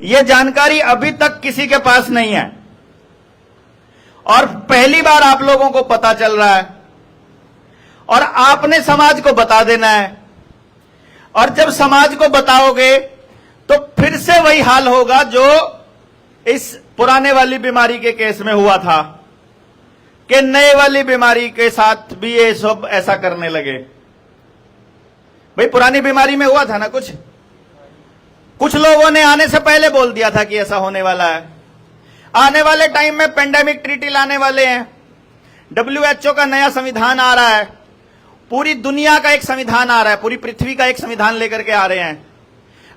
ये जानकारी अभी तक किसी के पास नहीं है और पहली बार आप लोगों को पता चल रहा है और आपने समाज को बता देना है। और जब समाज को बताओगे तो फिर से वही हाल होगा जो इस पुराने वाली बीमारी के केस में हुआ था कि नए वाली बीमारी के साथ भी ये सब ऐसा करने लगे। भाई पुरानी बीमारी में हुआ था ना, कुछ लोगों ने आने से पहले बोल दिया था कि ऐसा होने वाला है। आने वाले टाइम में पेंडेमिक ट्रीटी लाने वाले हैं, WHO का नया संविधान आ रहा है, पूरी दुनिया का एक संविधान आ रहा है, पूरी पृथ्वी का एक संविधान लेकर के आ रहे हैं।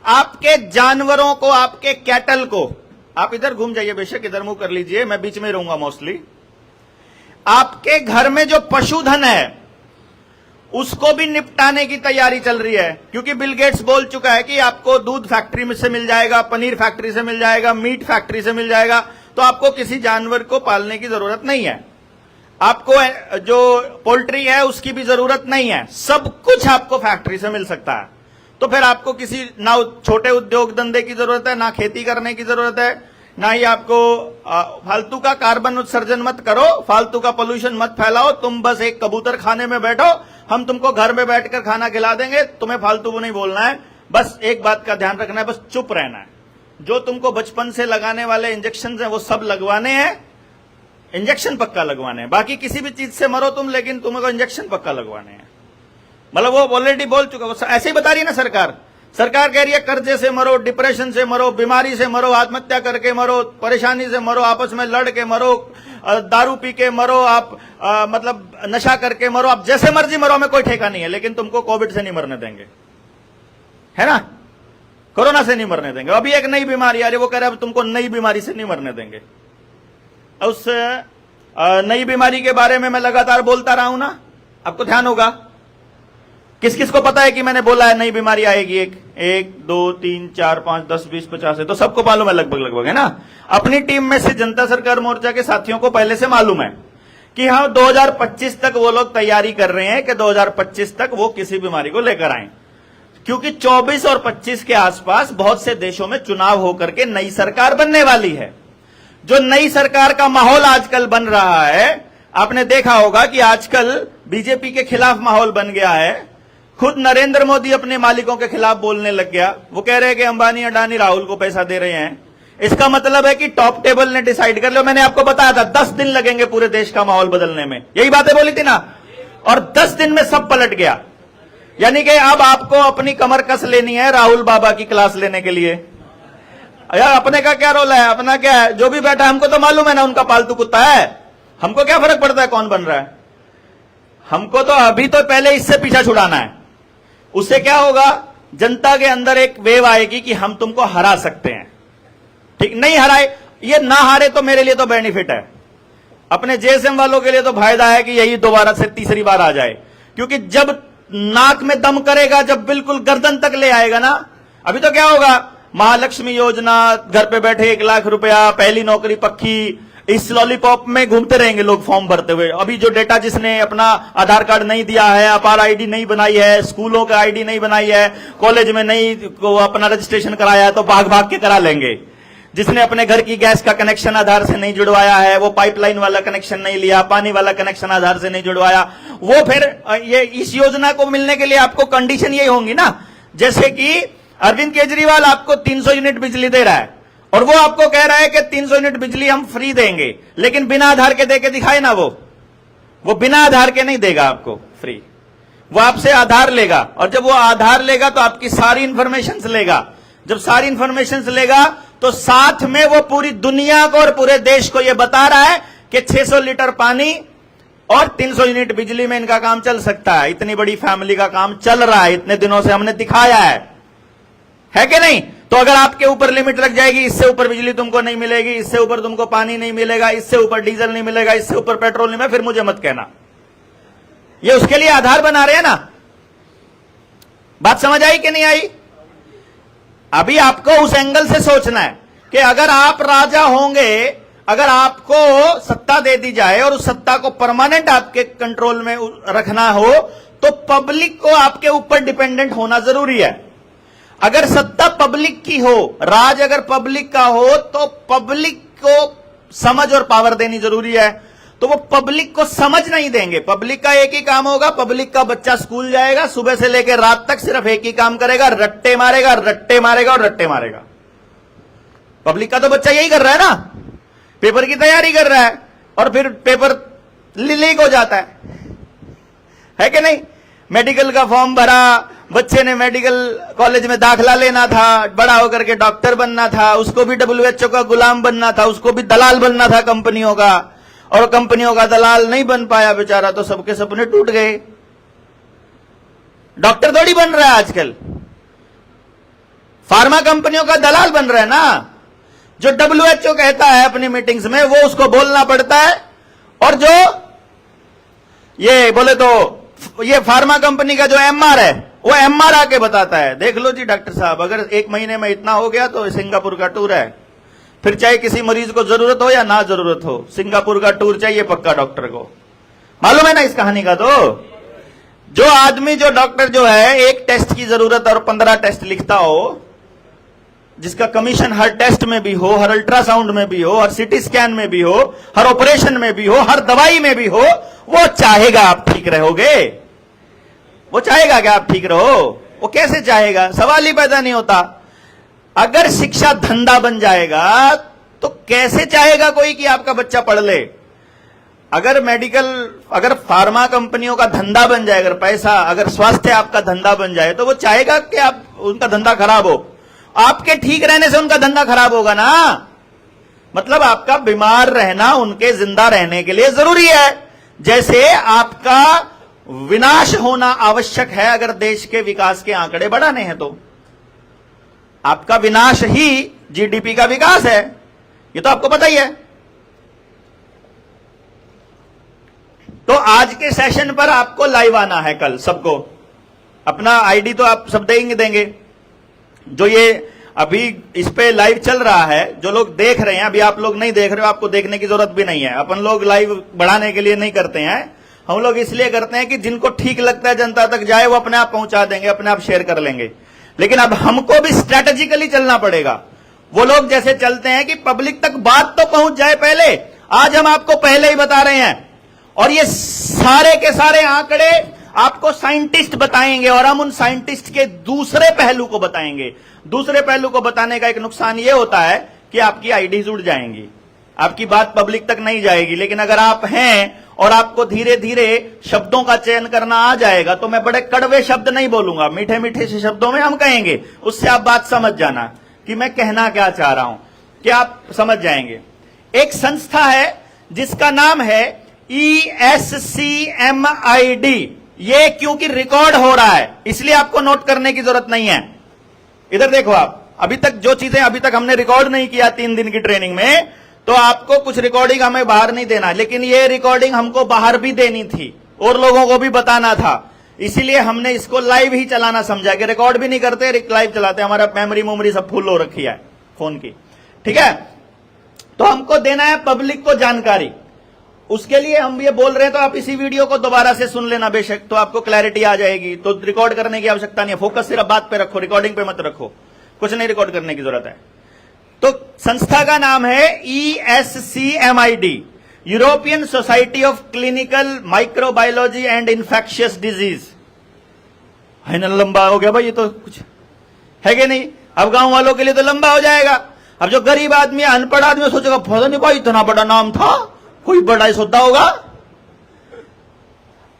आपके जानवरों को, आपके कैटल को, आप इधर घूम जाइए, बेशक इधर मुंह कर लीजिए, मैं बीच में रहूंगा मोस्टली। आपके घर में जो पशुधन है उसको भी निपटाने की तैयारी चल रही है, क्योंकि बिल गेट्स बोल चुका है कि आपको दूध फैक्ट्री में से मिल जाएगा, पनीर फैक्ट्री से मिल जाएगा, मीट फैक्ट्री से मिल जाएगा, तो आपको किसी जानवर को पालने की जरूरत नहीं है, आपको जो पोल्ट्री है उसकी भी जरूरत नहीं है, सब कुछ आपको फैक्ट्री से मिल सकता है। तो फिर आपको किसी ना छोटे उद्योग धंधे की जरूरत है, ना खेती करने की जरूरत है, ना ही आपको फालतू का कार्बन उत्सर्जन मत करो, फालतू का पोल्यूशन मत फैलाओ। तुम बस एक कबूतर खाने में बैठो, हम तुमको घर में बैठकर खाना खिला देंगे, तुम्हें फालतू को नहीं बोलना है, बस एक बात का ध्यान रखना है, बस चुप रहना है। जो तुमको बचपन से लगाने वाले इंजेक्शन हैं वो सब लगवाने हैं, इंजेक्शन पक्का लगवाने हैं, बाकी किसी भी चीज से मरो तुम, लेकिन तुमको इंजेक्शन पक्का लगवाने हैं। मतलब वो ऑलरेडी बोल चुका, वो ऐसे ही बता रही है ना सरकार। सरकार कह रही है कर्जे से मरो, डिप्रेशन से मरो, बीमारी से मरो, आत्महत्या करके मरो, परेशानी से मरो, आपस में लड़ के मरो, दारू पी के मरो, आप मतलब नशा करके मरो, आप जैसे मर्जी मरो, हमें कोई ठेका नहीं है, लेकिन तुमको कोविड से नहीं मरने देंगे, है ना, कोरोना से नहीं मरने देंगे। अभी एक नई बीमारी आ रही है, वो कह रहे हैं तुमको नई बीमारी से नहीं मरने देंगे। उस नई बीमारी के बारे में मैं लगातार बोलता रहा हूं ना, आपको ध्यान होगा। किस किस को पता है कि मैंने बोला है नई बीमारी आएगी, 1 2 3 4 5 10 20 50 है, तो सबको मालूम है लगभग, है ना। अपनी टीम में से जनता सरकार मोर्चा के साथियों को पहले से मालूम है कि हाँ 2025 तक वो लोग तैयारी कर रहे हैं कि 2025 तक वो किसी बीमारी को लेकर आए, क्योंकि 24 और 25 के आसपास बहुत से देशों में चुनाव होकर के नई सरकार बनने वाली है। जो नई सरकार का माहौल आजकल बन रहा है, आपने देखा होगा कि आजकल बीजेपी के खिलाफ माहौल बन गया है। खुद नरेंद्र मोदी अपने मालिकों के खिलाफ बोलने लग गया, वो कह रहे हैं कि अंबानी अडानी राहुल को पैसा दे रहे हैं। इसका मतलब है कि टॉप टेबल ने डिसाइड कर लिया। मैंने आपको बताया था 10 दिन लगेंगे पूरे देश का माहौल बदलने में, यही बातें बोली थी ना, और 10 दिन में सब पलट गया। यानी कि अब आपको अपनी कमर कस लेनी है राहुल बाबा की क्लास लेने के लिए। यार अपने का क्या रोल है, अपना क्या है, जो भी बैठा है हमको तो मालूम है ना उनका पालतू कुत्ता है, हमको क्या फर्क पड़ता है कौन बन रहा है। हमको तो अभी तो पहले इससे पीछा छुड़ाना है। उससे क्या होगा, जनता के अंदर एक वेव आएगी कि हम तुमको हरा सकते हैं। ठीक, नहीं हराए, ये ना हारे तो मेरे लिए तो बेनिफिट है, अपने जेएसएम वालों के लिए तो फायदा है कि यही दोबारा से तीसरी बार आ जाए, क्योंकि जब नाक में दम करेगा, जब बिल्कुल गर्दन तक ले आएगा ना। अभी तो क्या होगा, महालक्ष्मी योजना, घर पे बैठे 1 लाख रुपया, पहली नौकरी पक्की, इस लॉलीपॉप में घूमते रहेंगे लोग फॉर्म भरते हुए। अभी जो डेटा जिसने अपना आधार कार्ड नहीं दिया है, अपार आईडी नहीं बनाई है, स्कूलों का आईडी नहीं बनाई है, कॉलेज में नहीं को अपना रजिस्ट्रेशन कराया है, तो भाग भाग के करा लेंगे। जिसने अपने घर की गैस का कनेक्शन आधार से नहीं जुड़वाया है, वो पाइपलाइन वाला कनेक्शन नहीं लिया, पानी वाला कनेक्शन आधार से नहीं जुड़वाया, वो फिर ये इस योजना को मिलने के लिए आपको कंडीशन यही होंगी ना। जैसे कि अरविंद केजरीवाल आपको 300 यूनिट बिजली दे रहा है और वो आपको कह रहा है कि 300 यूनिट बिजली हम फ्री देंगे, लेकिन बिना आधार के दे के दिखाए ना, वो बिना आधार के नहीं देगा आपको फ्री, वो आपसे आधार लेगा, और जब वो आधार लेगा तो आपकी सारी इंफॉर्मेशन लेगा। जब सारी इंफॉर्मेशन लेगा तो साथ में वो पूरी दुनिया को और पूरे देश को ये बता रहा है कि 600 लीटर पानी और 300 यूनिट बिजली में इनका काम चल सकता है। इतनी बड़ी फैमिली का काम चल रहा है, इतने दिनों से हमने दिखाया है कि नहीं। तो अगर आपके ऊपर लिमिट लग जाएगी, इससे ऊपर बिजली तुमको नहीं मिलेगी, इससे ऊपर तुमको पानी नहीं मिलेगा, इससे ऊपर डीजल नहीं मिलेगा, इससे ऊपर पेट्रोल नहीं मिलेगा, फिर मुझे मत कहना। ये उसके लिए आधार बना रहे हैं ना। बात समझ आई कि नहीं आई? अभी आपको उस एंगल से सोचना है कि अगर आप राजा होंगे, अगर आपको सत्ता दे दी जाए और उस सत्ता को परमानेंट आपके कंट्रोल में रखना हो, तो पब्लिक को आपके ऊपर डिपेंडेंट होना जरूरी है। अगर सत्ता पब्लिक की हो, राज अगर पब्लिक का हो, तो पब्लिक को समझ और पावर देनी जरूरी है। तो वो पब्लिक को समझ नहीं देंगे। पब्लिक का एक ही काम होगा, पब्लिक का बच्चा स्कूल जाएगा, सुबह से लेकर रात तक सिर्फ एक ही काम करेगा, रट्टे मारेगा, रट्टे मारेगा और रट्टे मारेगा। पब्लिक का तो बच्चा यही कर रहा है ना, पेपर की तैयारी कर रहा है और फिर पेपर लीक हो जाता है कि नहीं। मेडिकल का फॉर्म भरा, बच्चे ने मेडिकल कॉलेज में दाखिला लेना था, बड़ा होकर के डॉक्टर बनना था, उसको भी WHO का गुलाम बनना था, उसको भी दलाल बनना था कंपनियों का, और कंपनियों का दलाल नहीं बन पाया बेचारा, तो सबके सपने टूट गए। डॉक्टर थोड़ी बन रहा है आजकल, फार्मा कंपनियों का दलाल बन रहा है ना। जो WHO कहता है अपनी मीटिंग्स में वो उसको बोलना पड़ता है, और जो ये बोले तो ये फार्मा कंपनी का जो MR है वो MR आके बताता है, देख लो जी डॉक्टर साहब, अगर 1 महीने में इतना हो गया तो सिंगापुर का टूर है। फिर चाहे किसी मरीज को जरूरत हो या ना जरूरत हो, सिंगापुर का टूर चाहिए पक्का डॉक्टर को। मालूम है ना इस कहानी का। तो जो आदमी, जो डॉक्टर जो है, एक टेस्ट की जरूरत और 15 टेस्ट लिखता हो, जिसका कमीशन हर टेस्ट में भी हो, हर अल्ट्रासाउंड में भी हो, हर सीटी स्कैन में भी हो, हर ऑपरेशन में भी हो, हर दवाई में भी हो, वो चाहेगा आप ठीक रहोगे? वो चाहेगा कि आप ठीक रहो? वो कैसे चाहेगा? सवाल ही पैदा नहीं होता। अगर शिक्षा धंधा बन जाएगा तो कैसे चाहेगा कोई कि आपका बच्चा पढ़ ले? अगर फार्मा कंपनियों का धंधा बन जाए, अगर पैसा, अगर स्वास्थ्य आपका धंधा बन जाए, तो वो चाहेगा कि आप उनका धंधा खराब हो। आपके ठीक रहने से उनका धंधा खराब होगा ना। मतलब आपका बीमार रहना उनके जिंदा रहने के लिए जरूरी है, जैसे आपका विनाश होना आवश्यक है अगर देश के विकास के आंकड़े बढ़ाने हैं। तो आपका विनाश ही जीडीपी का विकास है, ये तो आपको पता ही है। तो आज के सेशन पर आपको लाइव आना है कल सबको। अपना आईडी तो आप सब देंगे। जो ये अभी इस पे लाइव चल रहा है, जो लोग देख रहे हैं, अभी आप लोग नहीं देख रहे हो, आपको देखने की जरूरत भी नहीं है। अपन लोग लाइव बढ़ाने के लिए नहीं करते हैं, हम लोग इसलिए करते हैं कि जिनको ठीक लगता है जनता तक जाए, वो अपने आप पहुंचा देंगे, अपने आप शेयर कर लेंगे। लेकिन अब हमको भी स्ट्रैटेजिकली चलना पड़ेगा। वो लोग जैसे चलते हैं कि पब्लिक तक बात तो पहुंच जाए पहले, आज हम आपको पहले ही बता रहे हैं। और ये सारे के सारे आंकड़े आपको साइंटिस्ट बताएंगे, और हम उन साइंटिस्ट के दूसरे पहलू को बताएंगे। दूसरे पहलू को बताने का एक नुकसान यह होता है कि आपकी आईडीज उड़ जाएंगी, आपकी बात पब्लिक तक नहीं जाएगी। लेकिन अगर आप हैं और आपको धीरे धीरे शब्दों का चयन करना आ जाएगा, तो मैं बड़े कड़वे शब्द नहीं बोलूंगा, मीठे मीठे से शब्दों में हम कहेंगे, उससे आप बात समझ जाना कि मैं कहना क्या चाह रहा हूं, कि आप समझ जाएंगे। एक संस्था है जिसका नाम है ESCMID। ये क्योंकि रिकॉर्ड हो रहा है इसलिए आपको नोट करने की जरूरत नहीं है। इधर देखो आप, अभी तक जो चीजें अभी तक हमने रिकॉर्ड नहीं किया 3 दिन की ट्रेनिंग में, तो आपको कुछ रिकॉर्डिंग हमें बाहर नहीं देना, लेकिन ये रिकॉर्डिंग हमको बाहर भी देनी थी और लोगों को भी बताना था। इसीलिए हमने इसको लाइव ही चलाना समझा कि रिकॉर्ड भी नहीं करते, लाइव चलाते। हमारा मेमोरी सब फुल हो रखी है फोन की, ठीक है। तो हमको देना है पब्लिक को जानकारी, उसके लिए हम ये बोल रहे हैं। तो आप इसी वीडियो को दोबारा से सुन लेना बेशक, तो आपको क्लैरिटी आ जाएगी। तो रिकॉर्ड करने की आवश्यकता नहीं है, फोकस सिर्फ बात पे रखो, रिकॉर्डिंग पे मत रखो, कुछ नहीं रिकॉर्ड करने की जरूरत है। तो संस्था का नाम है ESCMID, European society of clinical microbiology and infectious disease. है ना, लंबा हो गया भाई, ये तो कुछ है कि नहीं। अब गांव वालों के लिए तो लंबा हो जाएगा। अब जो गरीब आदमी, अनपढ़ आदमी सोचेगा, पता नहीं भाई इतना बड़ा नाम था, कोई बड़ा ही सोता होगा।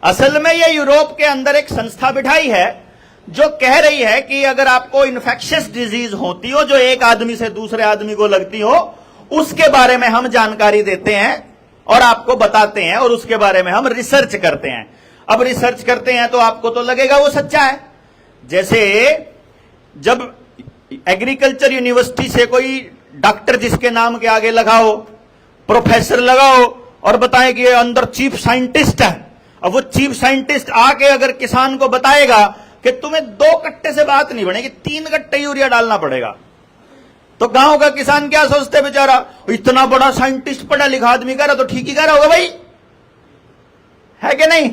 असल में ये यूरोप के अंदर एक संस्था बिठाई है जो कह रही है कि अगर आपको इन्फेक्शियस डिजीज होती हो, जो एक आदमी से दूसरे आदमी को लगती हो, उसके बारे में हम जानकारी देते हैं और आपको बताते हैं, और उसके बारे में हम रिसर्च करते हैं। अब रिसर्च करते हैं तो आपको तो लगेगा वो सच्चा है। जैसे जब एग्रीकल्चर यूनिवर्सिटी से कोई डॉक्टर जिसके नाम के आगे लगाओ, प्रोफेसर लगाओ और बताएं कि ये अंदर चीफ साइंटिस्ट है, अब वो चीफ साइंटिस्ट आके अगर किसान को बताएगा कि तुम्हें 2 कट्टे से बात नहीं बनेगी, 3 कट्टे यूरिया डालना पड़ेगा, तो गांव का किसान क्या सोचते बेचारा, इतना बड़ा साइंटिस्ट पढ़ा लिखा आदमी कह रहा तो ठीक ही कह रहा होगा भाई, है कि नहीं।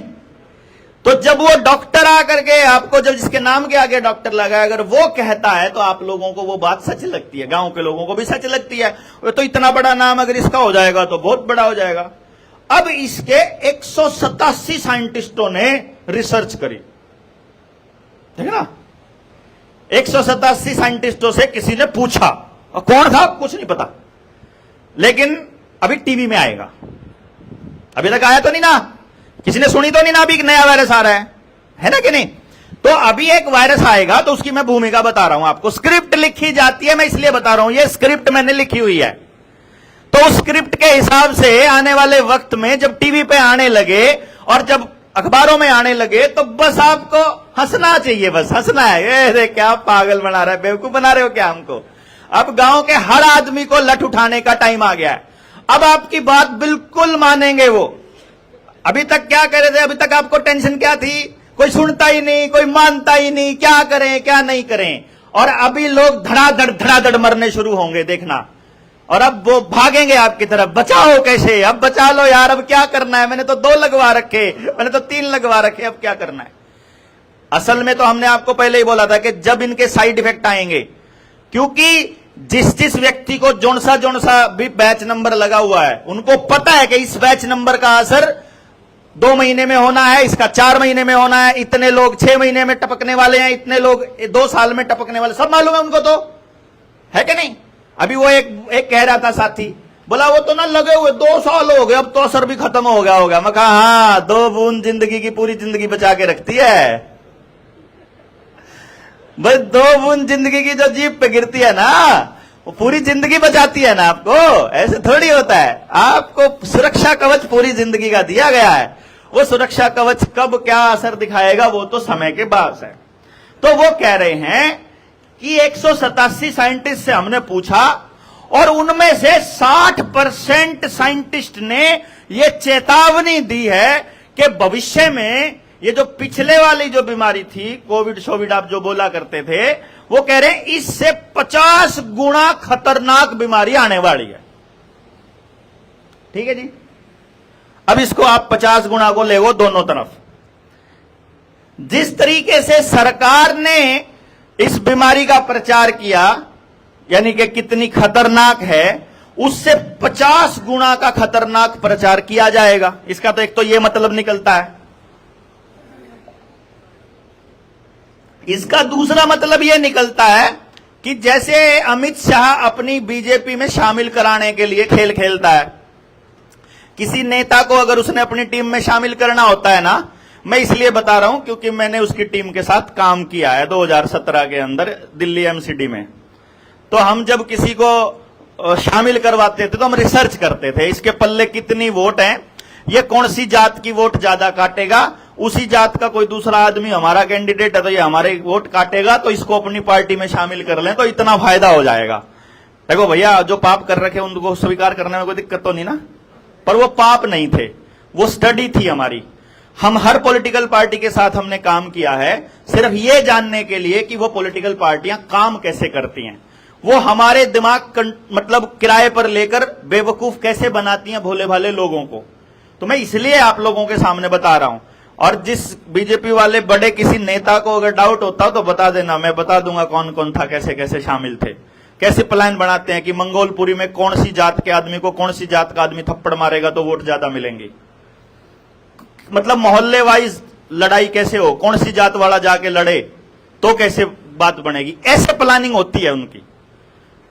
तो जब वो डॉक्टर आकर के आपको, जब जिसके नाम के आगे डॉक्टर लगा है, अगर वो कहता है तो आप लोगों को वो बात सच लगती है, गांव के लोगों को भी सच लगती है। तो इतना बड़ा नाम अगर इसका हो जाएगा तो बहुत बड़ा हो जाएगा। अब इसके 187 साइंटिस्टों ने रिसर्च करी, ठीक है ना। 187 साइंटिस्टों से किसी ने पूछा, और कौन था कुछ नहीं पता, लेकिन अभी टीवी में आएगा। अभी तक आया तो नहीं ना, किसी ने सुनी तो नहीं ना अभी एक नया वायरस आ रहा है ना कि नहीं। तो अभी एक वायरस आएगा तो उसकी मैं भूमिका बता रहा हूं आपको। स्क्रिप्ट लिखी जाती है, मैं इसलिए बता रहा हूं, ये स्क्रिप्ट मैंने लिखी हुई है। तो उस स्क्रिप्ट के हिसाब से आने वाले वक्त में जब टीवी पे आने लगे और जब अखबारों में आने लगे तो बस आपको हंसना चाहिए, बस हंसना है। अरे क्या पागल बना रहा है, बेवकूफ बना रहे हो क्या हमको। अब गांव के हर आदमी को लठ उठाने का टाइम आ गया है। अब आपकी बात बिल्कुल मानेंगे वो। अभी तक क्या कर रहे थे, अभी तक आपको टेंशन क्या थी, कोई सुनता ही नहीं, कोई मानता ही नहीं, क्या करें क्या नहीं करें। और अभी लोग धड़ाधड़ मरने शुरू होंगे, देखना। और अब वो भागेंगे आपकी तरफ, बचाओ कैसे, अब बचा लो यार, अब क्या करना है, मैंने तो 2 लगवा रखे, मैंने तो 3 लगवा रखे, अब क्या करना है। असल में तो हमने आपको पहले ही बोला था कि जब इनके साइड इफेक्ट आएंगे, क्योंकि जिस व्यक्ति को जोन सा भी बैच नंबर लगा हुआ है, उनको पता है कि इस बैच नंबर का असर 2 महीने में होना है, इसका 4 महीने में होना है, इतने लोग 6 महीने में टपकने वाले हैं, इतने लोग 2 साल में टपकने वाले, सब मालूम है उनको, तो है कि नहीं। अभी वो एक कह रहा था साथी, बोला वो तो ना लगे हुए 2 साल हो गए, अब तो असर भी खत्म हो गया होगा। मैं कहा हाँ, 2 बूंद जिंदगी की पूरी जिंदगी बचा के रखती है। बस 2 बूंद जिंदगी की जो जीप पे गिरती है ना, वो पूरी जिंदगी बचाती है ना आपको। ऐसे थोड़ी होता है, आपको सुरक्षा कवच पूरी जिंदगी का दिया गया है। वो सुरक्षा कवच कब क्या असर दिखाएगा वो तो समय के बाद है। तो वो कह रहे हैं कि 187 साइंटिस्ट से हमने पूछा और उनमें से 60% साइंटिस्ट ने ये चेतावनी दी है कि भविष्य में ये जो पिछले वाली जो बीमारी थी, कोविड आप जो बोला करते थे, वो कह रहे हैं इससे 50 गुना खतरनाक बीमारी आने वाली है। ठीक है जी। अब इसको आप 50 गुना को ले वो दोनों तरफ। जिस तरीके से सरकार ने इस बीमारी का प्रचार किया, यानी कि कितनी खतरनाक है, उससे 50 गुना का खतरनाक प्रचार किया जाएगा। इसका तो एक तो यह मतलब निकलता है। इसका दूसरा मतलब यह निकलता है कि जैसे अमित शाह अपनी बीजेपी में शामिल कराने के लिए खेल खेलता है, किसी नेता को अगर उसने अपनी टीम में शामिल करना होता है ना, मैं इसलिए बता रहा हूं क्योंकि मैंने उसकी टीम के साथ काम किया है 2017 के अंदर दिल्ली एमसीडी में। तो हम जब किसी को शामिल करवाते थे तो हम रिसर्च करते थे, इसके पल्ले कितनी वोट हैं, ये कौन सी जात की वोट ज्यादा काटेगा, उसी जात का कोई दूसरा आदमी हमारा कैंडिडेट है तो ये हमारे वोट काटेगा, तो इसको अपनी पार्टी में शामिल कर लें तो इतना फायदा हो जाएगा। देखो भैया, जो पाप कर रखे उनको स्वीकार करने में कोई दिक्कत तो नहीं ना, पर वो पाप नहीं थे, वो स्टडी थी हमारी। हम हर पॉलिटिकल पार्टी के साथ हमने काम किया है सिर्फ ये जानने के लिए कि वो पॉलिटिकल पार्टियां काम कैसे करती हैं, वो हमारे दिमाग मतलब किराए पर लेकर बेवकूफ कैसे बनाती हैं भोले भाले लोगों को। तो मैं इसलिए आप लोगों के सामने बता रहा हूं। और जिस बीजेपी वाले बड़े किसी नेता को अगर डाउट होता तो बता देना, मैं बता दूंगा कौन कौन था, कैसे कैसे शामिल थे, कैसे प्लान बनाते हैं कि मंगोलपुरी में कौन सी जात के आदमी को कौन सी जात का आदमी थप्पड़ मारेगा तो वोट ज्यादा मिलेंगे, मतलब मोहल्ले वाइज लड़ाई कैसे हो, कौन सी जात वाला जाके लड़े तो कैसे बात बनेगी, ऐसे प्लानिंग होती है उनकी।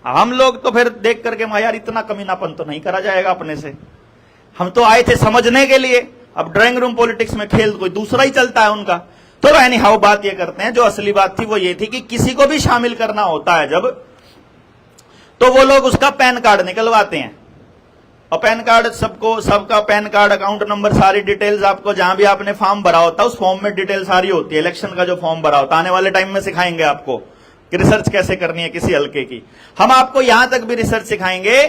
हम लोग तो फिर देख करके यार इतना कमीनापन तो नहीं करा जाएगा अपने से, हम तो आए थे समझने के लिए। अब ड्राइंग रूम पॉलिटिक्स में खेल कोई दूसरा ही चलता है उनका। तो एनी हाउ बात ये करते हैं, जो असली बात थी वो ये थी कि किसी को भी शामिल करना होता है जब, तो वो लोग उसका पैन कार्ड निकलवाते हैं। और पैन कार्ड सबका पैन कार्ड, अकाउंट नंबर, सारी डिटेल्स आपको जहां भी आपने फॉर्म भरा होता है उस फॉर्म में डिटेल सारी होती है। इलेक्शन का जो फॉर्म भरा होता है, आने वाले टाइम में सिखाएंगे आपको कि रिसर्च कैसे करनी है किसी हल्के की। हम आपको यहां तक भी रिसर्च सिखाएंगे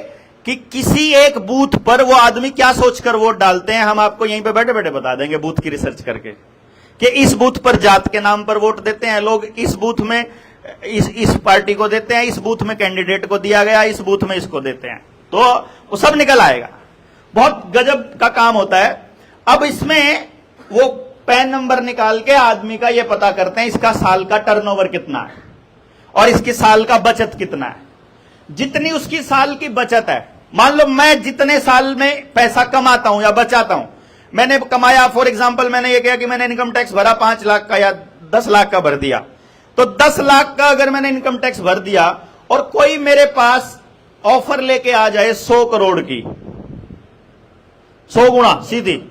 कि किसी एक बूथ पर वो आदमी क्या सोचकर वोट डालते हैं, हम आपको यहीं पे बैठे बैठे बता देंगे बूथ की रिसर्च करके कि इस बूथ पर जात के नाम पर वोट देते हैं लोग, इस बूथ में इस पार्टी को देते हैं, इस बूथ में कैंडिडेट को दिया गया, इस बूथ में इसको देते हैं, तो वो सब निकल आएगा। बहुत गजब का काम होता है। अब इसमें वो पैन नंबर निकाल के आदमी का ये पता करते हैं इसका साल का टर्नओवर कितना है और इसकी साल का बचत कितना है। जितनी उसकी साल की बचत है, मान लो मैं जितने साल में पैसा कमाता हूं या बचाता हूं, मैंने कमाया, फॉर एग्जांपल मैंने ये किया कि मैंने इनकम टैक्स भरा 5 लाख का या 10 लाख का भर दिया, तो 10 लाख का अगर मैंने इनकम टैक्स भर दिया और कोई मेरे पास ऑफर लेके आ जाए 100 करोड़ की, 100 गुना सीधी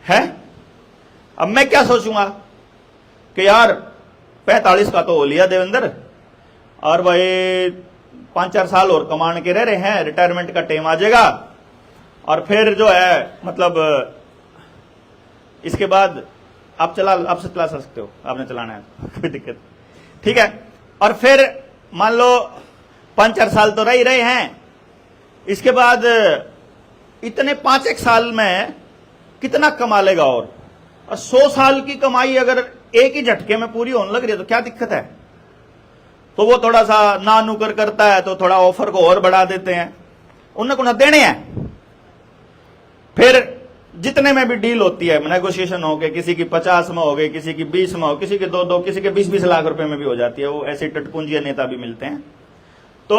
है, अब मैं क्या सोचूंगा कि यार 45 का तो हो लिया देवेंद्र, और भाई 5-4 साल और कमाने के रह रहे हैं, रिटायरमेंट का टाइम आ जाएगा, और फिर जो है मतलब इसके बाद आप आपसे चला सकते हो, आपने चलाना है कोई दिक्कत, ठीक है। और फिर मान लो 5-4 साल तो रह ही रहे हैं, इसके बाद इतने 5-1 साल में कितना कमा लेगा, और 100 साल की कमाई अगर एक ही झटके में पूरी होने लग रही है तो क्या दिक्कत है। तो वो थोड़ा सा ना नुकर करता है तो थोड़ा ऑफर को और बढ़ा देते हैं, उन्हें कुछ देने हैं। फिर जितने में भी डील होती है, नेगोशिएशन हो गए, किसी की 50 में हो गई, किसी की 20 में हो, किसी के 2 किसी के 20 लाख रुपए में भी हो जाती है, वो ऐसे टटपुंजिया नेता भी मिलते हैं, तो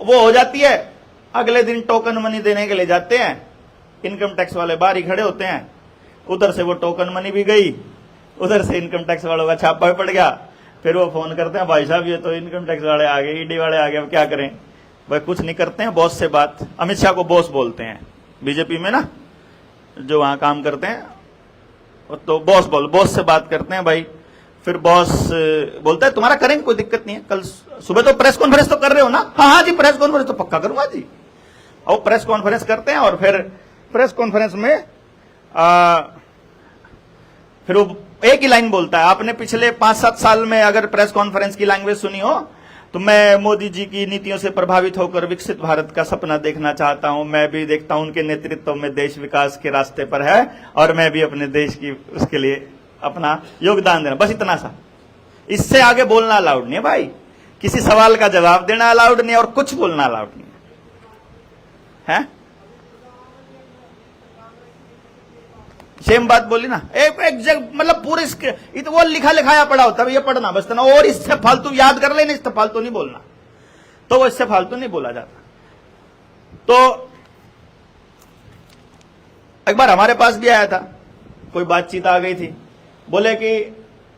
वो हो जाती है। अगले दिन टोकन मनी देने के लिए जाते हैं, इनकम टैक्स वाले बाहर ही खड़े होते हैं, उधर से वो टोकन मनी भी गई, उधर से इनकम टैक्स वालों का छापा भी पड़ गया, फिर वो फोन करते हैं, भाई साहब ये तो इनकम टैक्स वाले आ गए, ईडी वाले आ गए, अब क्या करें। भाई कुछ नहीं करते हैं, बॉस से बात, अमित शाह को बॉस बोलते हैं बीजेपी में ना, जो वहां काम करते हैं, तो बॉस से बात करते हैं भाई। फिर बॉस बोलता है तुम्हारा करेंगे, कोई दिक्कत नहीं है, कल सुबह तो प्रेस कॉन्फ्रेंस तो कर रहे हो ना, हाँ जी प्रेस कॉन्फ्रेंस तो पक्का करूंगा जी। और प्रेस कॉन्फ्रेंस करते हैं, और फिर प्रेस कॉन्फ्रेंस में फिर वो एक ही लाइन बोलता है, आपने पिछले 5-7 साल में अगर प्रेस कॉन्फ्रेंस की लैंग्वेज सुनी हो तो मैं मोदी जी की नीतियों से प्रभावित होकर विकसित भारत का सपना देखना चाहता हूं, मैं भी देखता हूं उनके नेतृत्व में देश विकास के रास्ते पर है और मैं भी अपने देश की उसके लिए अपना योगदान देना, बस इतना सा। इससे आगे बोलना अलाउड नहीं है भाई, किसी सवाल का जवाब देना अलाउड नहीं है और कुछ बोलना अलाउड नहीं है। सेम बात बोली ना, एक जगह मतलब पूरे तो वो लिखा लिखाया पड़ा होता है, ये पढ़ना बस ना, और इससे फालतू याद कर लेना, इससे फालतू नहीं बोलना, तो वो इससे फालतू नहीं बोला जाता। तो एक बार हमारे पास भी आया था, कोई बातचीत आ गई थी, बोले कि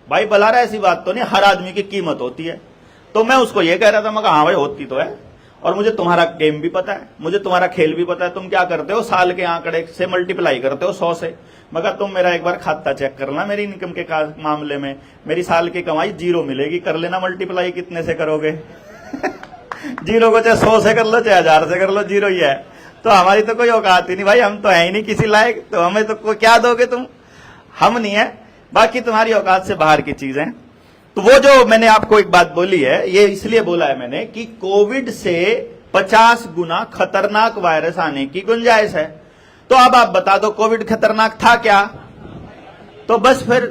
भाई बला रहा है, ऐसी बात तो नहीं, हर आदमी की कीमत होती है। तो मैं उसको ये कह रहा था, मैं कहा हाँ भाई होती तो है, और मुझे तुम्हारा गेम भी पता है, मुझे तुम्हारा खेल भी पता है, तुम क्या करते हो, साल के आंकड़े से मल्टीप्लाई करते हो 100 से। मगर तुम मेरा एक बार खाता चेक करना, मेरी इनकम के मामले में मेरी साल की कमाई 0 मिलेगी, कर लेना मल्टीप्लाई, कितने से करोगे 0 को चाहे 100 से कर लो चाहे 1000 से कर लो, 0 ही है। तो हमारी तो कोई औकात ही नहीं भाई, हम तो है ही नहीं किसी लायक, तो हमें तो क्या दोगे तुम, हम नहीं है, बाकी तुम्हारी औकात से बाहर की चीज है। तो वो जो मैंने आपको एक बात बोली है, ये इसलिए बोला है मैंने कि कोविड से 50 गुना खतरनाक वायरस आने की गुंजाइश है। तो अब आप बता दो कोविड खतरनाक था क्या, तो बस फिर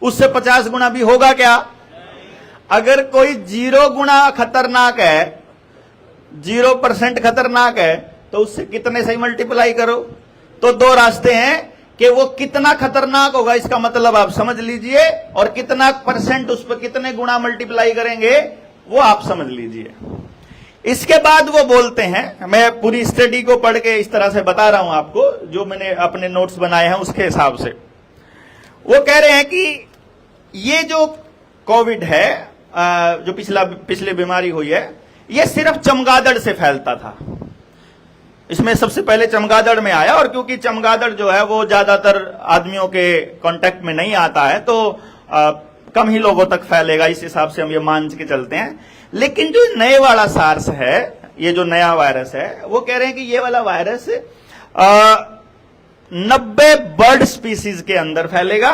उससे 50 गुना भी होगा क्या। अगर कोई 0 गुना खतरनाक है, 0% खतरनाक है, तो उससे कितने से मल्टीप्लाई करो। तो 2 रास्ते हैं कि वो कितना खतरनाक होगा, इसका मतलब आप समझ लीजिए, और कितना % उस पर कितने गुना मल्टीप्लाई करेंगे वो आप समझ लीजिए। इसके बाद वो बोलते हैं, मैं पूरी स्टडी को पढ़ के इस तरह से बता रहा हूं आपको, जो मैंने अपने नोट्स बनाए हैं उसके हिसाब से। वो कह रहे हैं कि ये जो कोविड है, जो पिछले बीमारी हुई है, ये सिर्फ चमगादड़ से फैलता था। इसमें सबसे पहले चमगादड़ में आया, और क्योंकि चमगादड़ जो है वो ज्यादातर आदमियों के कांटेक्ट में नहीं आता है, तो कम ही लोगों तक फैलेगा, इस हिसाब से हम ये मान के चलते हैं। लेकिन जो नए वाला सार्स है, ये जो नया वायरस है, वो कह रहे हैं कि ये वाला वायरस 90 बर्ड स्पीसीज के अंदर फैलेगा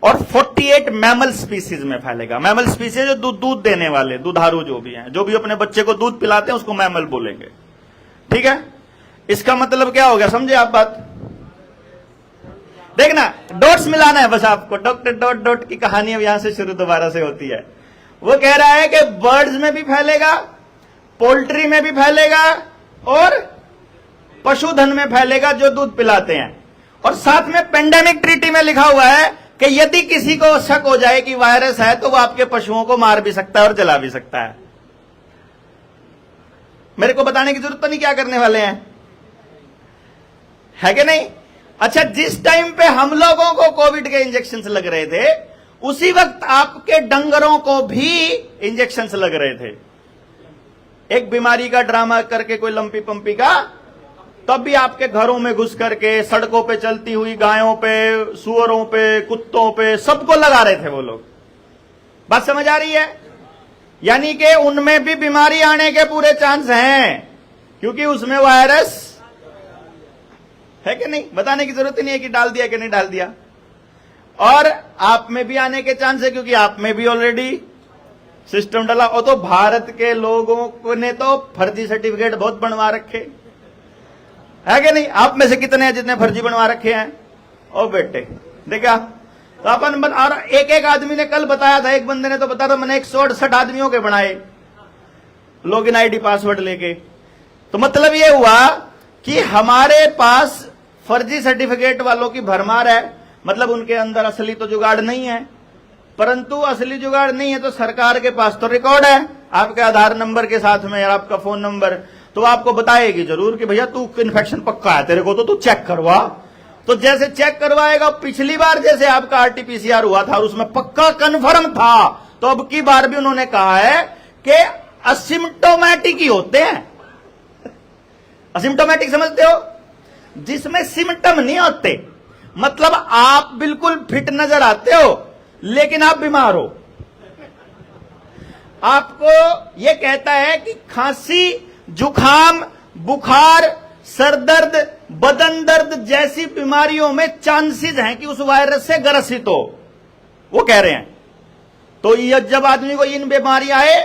और 48 मैमल स्पीसीज में फैलेगा। मैमल स्पीसीज जो दूध देने वाले, दुधारू जो भी हैं, जो भी अपने बच्चे को दूध पिलाते हैं, उसको मैमल बोलेंगे, ठीक है। इसका मतलब क्या हो गया, समझे आप बात। देखना, डॉट्स मिलाना है बस आपको, डॉक्टर डॉट डॉट की कहानी अब यहां से शुरू दोबारा से होती है। वो कह रहा है कि बर्ड्स में भी फैलेगा, पोल्ट्री में भी फैलेगा और पशुधन में फैलेगा जो दूध पिलाते हैं, और साथ में पेंडेमिक ट्रीटी में लिखा हुआ है कि यदि किसी को शक हो जाए कि वायरस है तो वो आपके पशुओं को मार भी सकता है और जला भी सकता है। मेरे को बताने की जरूरत तो नहीं क्या करने वाले हैं, है कि नहीं? अच्छा, जिस टाइम पे हम लोगों को कोविड के इंजेक्शन लग रहे थे उसी वक्त आपके डंगरों को भी इंजेक्शन लग रहे थे। एक बीमारी का ड्रामा करके कोई लंपी पंपी का, तब भी आपके घरों में घुस करके सड़कों पे चलती हुई गायों पे, सुअरों पे, कुत्तों पे, सबको लगा रहे थे वो लोग। बात समझ आ रही है? यानी कि उनमें भी बीमारी आने के पूरे चांस हैं, क्योंकि उसमें वायरस है कि नहीं? बताने की जरूरत ही नहीं है कि डाल दिया कि नहीं डाल दिया। और आप में भी आने के चांस है, क्योंकि आप में भी ऑलरेडी सिस्टम डाला। और तो भारत के लोगों ने तो फर्जी सर्टिफिकेट बहुत बनवा रखे, है कि नहीं? आप में से कितने हैं जितने फर्जी बनवा रखे हैं? ओ बेटे, देखा तो अपन और एक आदमी ने कल बताया था, एक बंदे ने तो बताया था मैंने 168 आदमियों के बनाए लॉगिन आईडी पासवर्ड लेके। तो मतलब ये हुआ कि हमारे पास फर्जी सर्टिफिकेट वालों की भरमार है, मतलब उनके अंदर असली तो जुगाड़ नहीं है। परंतु असली जुगाड़ नहीं है तो सरकार के पास तो रिकॉर्ड है आपके आधार नंबर के साथ में, या आपका फोन नंबर, तो आपको बताएगी जरूर कि भैया तू इन्फेक्शन पक्का है तेरे को, तो तू चेक करवा। तो जैसे चेक करवाएगा, पिछली बार जैसे आपका आरटीपीसीआर हुआ था और उसमें पक्का कन्फर्म था, तो अब की बार भी उन्होंने कहा है कि असिम्टोमेटिक ही होते हैं। असिम्टोमेटिक समझते हो? जिसमें सिम्टम नहीं होते, मतलब आप बिल्कुल फिट नजर आते हो लेकिन आप बीमार हो। आपको यह कहता है कि खांसी, जुखाम, बुखार, सरदर्द, बदन दर्द जैसी बीमारियों में चांसेस हैं कि उस वायरस से ग्रसित हो, वो कह रहे हैं। तो ये जब आदमी को इन बीमारियां आए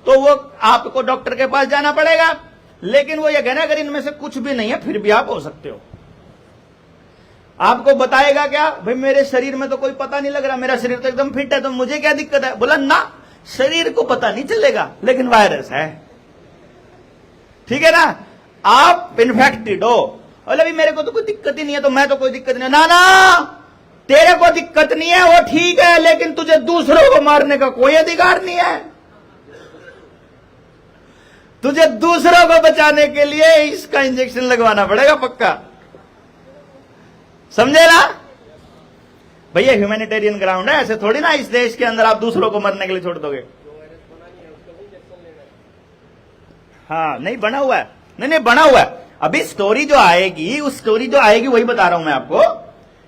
तो वो आपको डॉक्टर के पास जाना पड़ेगा, लेकिन वो ये कहना अगर इनमें से कुछ भी नहीं है फिर भी आप हो सकते हो। आपको बताएगा क्या? भाई मेरे शरीर में तो कोई पता नहीं लग रहा, मेरा शरीर तो एकदम फिट है, तो मुझे क्या दिक्कत है? बोला ना, शरीर को पता नहीं चलेगा लेकिन वायरस है, ठीक है ना? आप इन्फेक्टेड हो, बोले भी मेरे को तो कोई दिक्कत ही नहीं है, तो मैं तो कोई दिक्कत नहीं है। ना, तेरे को दिक्कत नहीं है वो ठीक है, लेकिन तुझे दूसरों को मारने का कोई अधिकार नहीं है। तुझे दूसरों को बचाने के लिए इसका इंजेक्शन लगवाना पड़ेगा पक्का, समझे ना? भैया ह्यूमैनिटेरियन ग्राउंड है, ऐसे थोड़ी ना इस देश के अंदर आप दूसरों को मरने के लिए छोड़ दोगे। हाँ, नहीं बना हुआ है, नहीं बना हुआ है। अभी स्टोरी जो आएगी, उस स्टोरी जो आएगी वही बता रहा हूं मैं आपको,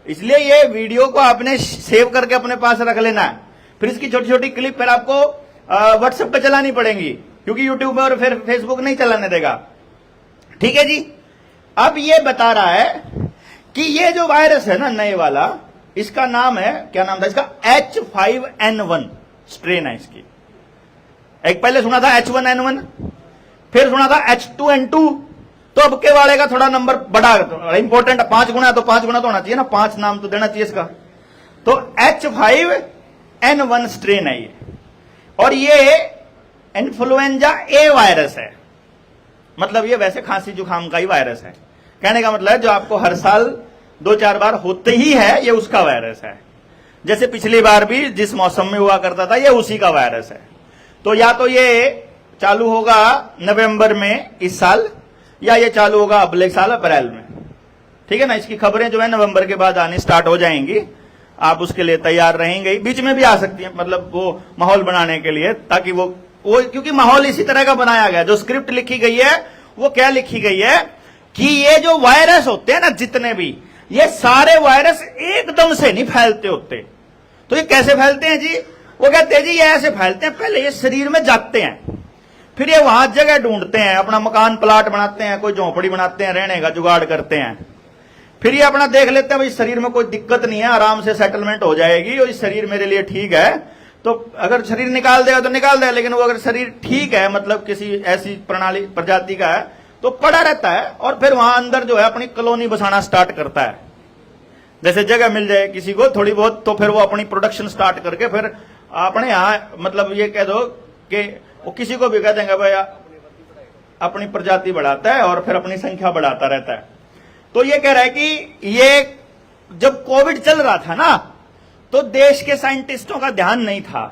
इसलिए ये वीडियो को आपने सेव करके अपने पास रख लेना है। फिर इसकी छोटी छोटी क्लिप फिर आपको व्हाट्सएप पे चलानी पड़ेंगी, क्योंकि यूट्यूब और फिर फेसबुक नहीं चलाने देगा, ठीक है जी? अब ये बता रहा है कि ये जो वायरस है ना नए वाला, इसका नाम है, क्या नाम था इसका? H5N1 स्ट्रेन है इसकी। एक पहले सुना था H1N1, फिर सुना था H2N2, तो अब के वाले का थोड़ा नंबर बड़ा इंपॉर्टेंट, 5 गुना, तो 5 गुना तो होना चाहिए ना, 5 नाम तो देना चाहिए इसका। तो H5N1 स्ट्रेन है ये, और ये इन्फ्लुएंजा ए वायरस है, मतलब ये वैसे खांसी जुकाम का ही वायरस है। कहने का मतलब है जो आपको हर साल 2-4 बार होते ही है, ये उसका वायरस है। जैसे पिछली बार भी जिस मौसम में हुआ करता था, ये उसी का वायरस है। तो या तो ये चालू होगा नवंबर में इस साल, या ये चालू होगा अगले साल अप्रैल में, ठीक है ना? इसकी खबरें जो है नवंबर के बाद आनी स्टार्ट हो जाएंगी, आप उसके लिए तैयार रहेंगे। बीच में भी आ सकती है, मतलब वो माहौल बनाने के लिए, ताकि वो क्योंकि माहौल इसी तरह का बनाया गया, जो स्क्रिप्ट लिखी गई है वो क्या लिखी गई है कि ये जो वायरस होते हैं ना जितने भी, ये सारे वायरस एकदम से नहीं फैलते होते। तो ये कैसे फैलते हैं जी? वो कहते हैं जी ये ऐसे फैलते हैं, पहले ये शरीर में जाते हैं, फिर ये वहां जगह ढूंढते हैं, अपना मकान प्लाट बनाते हैं, कोई झोंपड़ी बनाते हैं, रहने का जुगाड़ करते हैं, फिर ये अपना देख लेते हैं भाई शरीर में कोई दिक्कत नहीं है, आराम से सेटलमेंट हो जाएगी और इस शरीर मेरे लिए ठीक है, तो अगर शरीर निकाल देगा तो निकाल देगा, लेकिन वो अगर शरीर ठीक है, मतलब किसी ऐसी प्रणाली प्रजाति का है, तो पड़ा रहता है, और फिर वहां अंदर जो है अपनी कॉलोनी बसाना स्टार्ट करता है। जैसे जगह मिल जाए किसी को थोड़ी बहुत, तो फिर वो अपनी प्रोडक्शन स्टार्ट करके फिर अपने यहाँ, मतलब ये कह दो कि वो किसी को भी कह देंगे भाई अपनी प्रजाति बढ़ाता है और फिर अपनी संख्या बढ़ाता रहता है। तो ये कह रहा है कि ये जब कोविड चल रहा था ना, तो देश के साइंटिस्टों का ध्यान नहीं था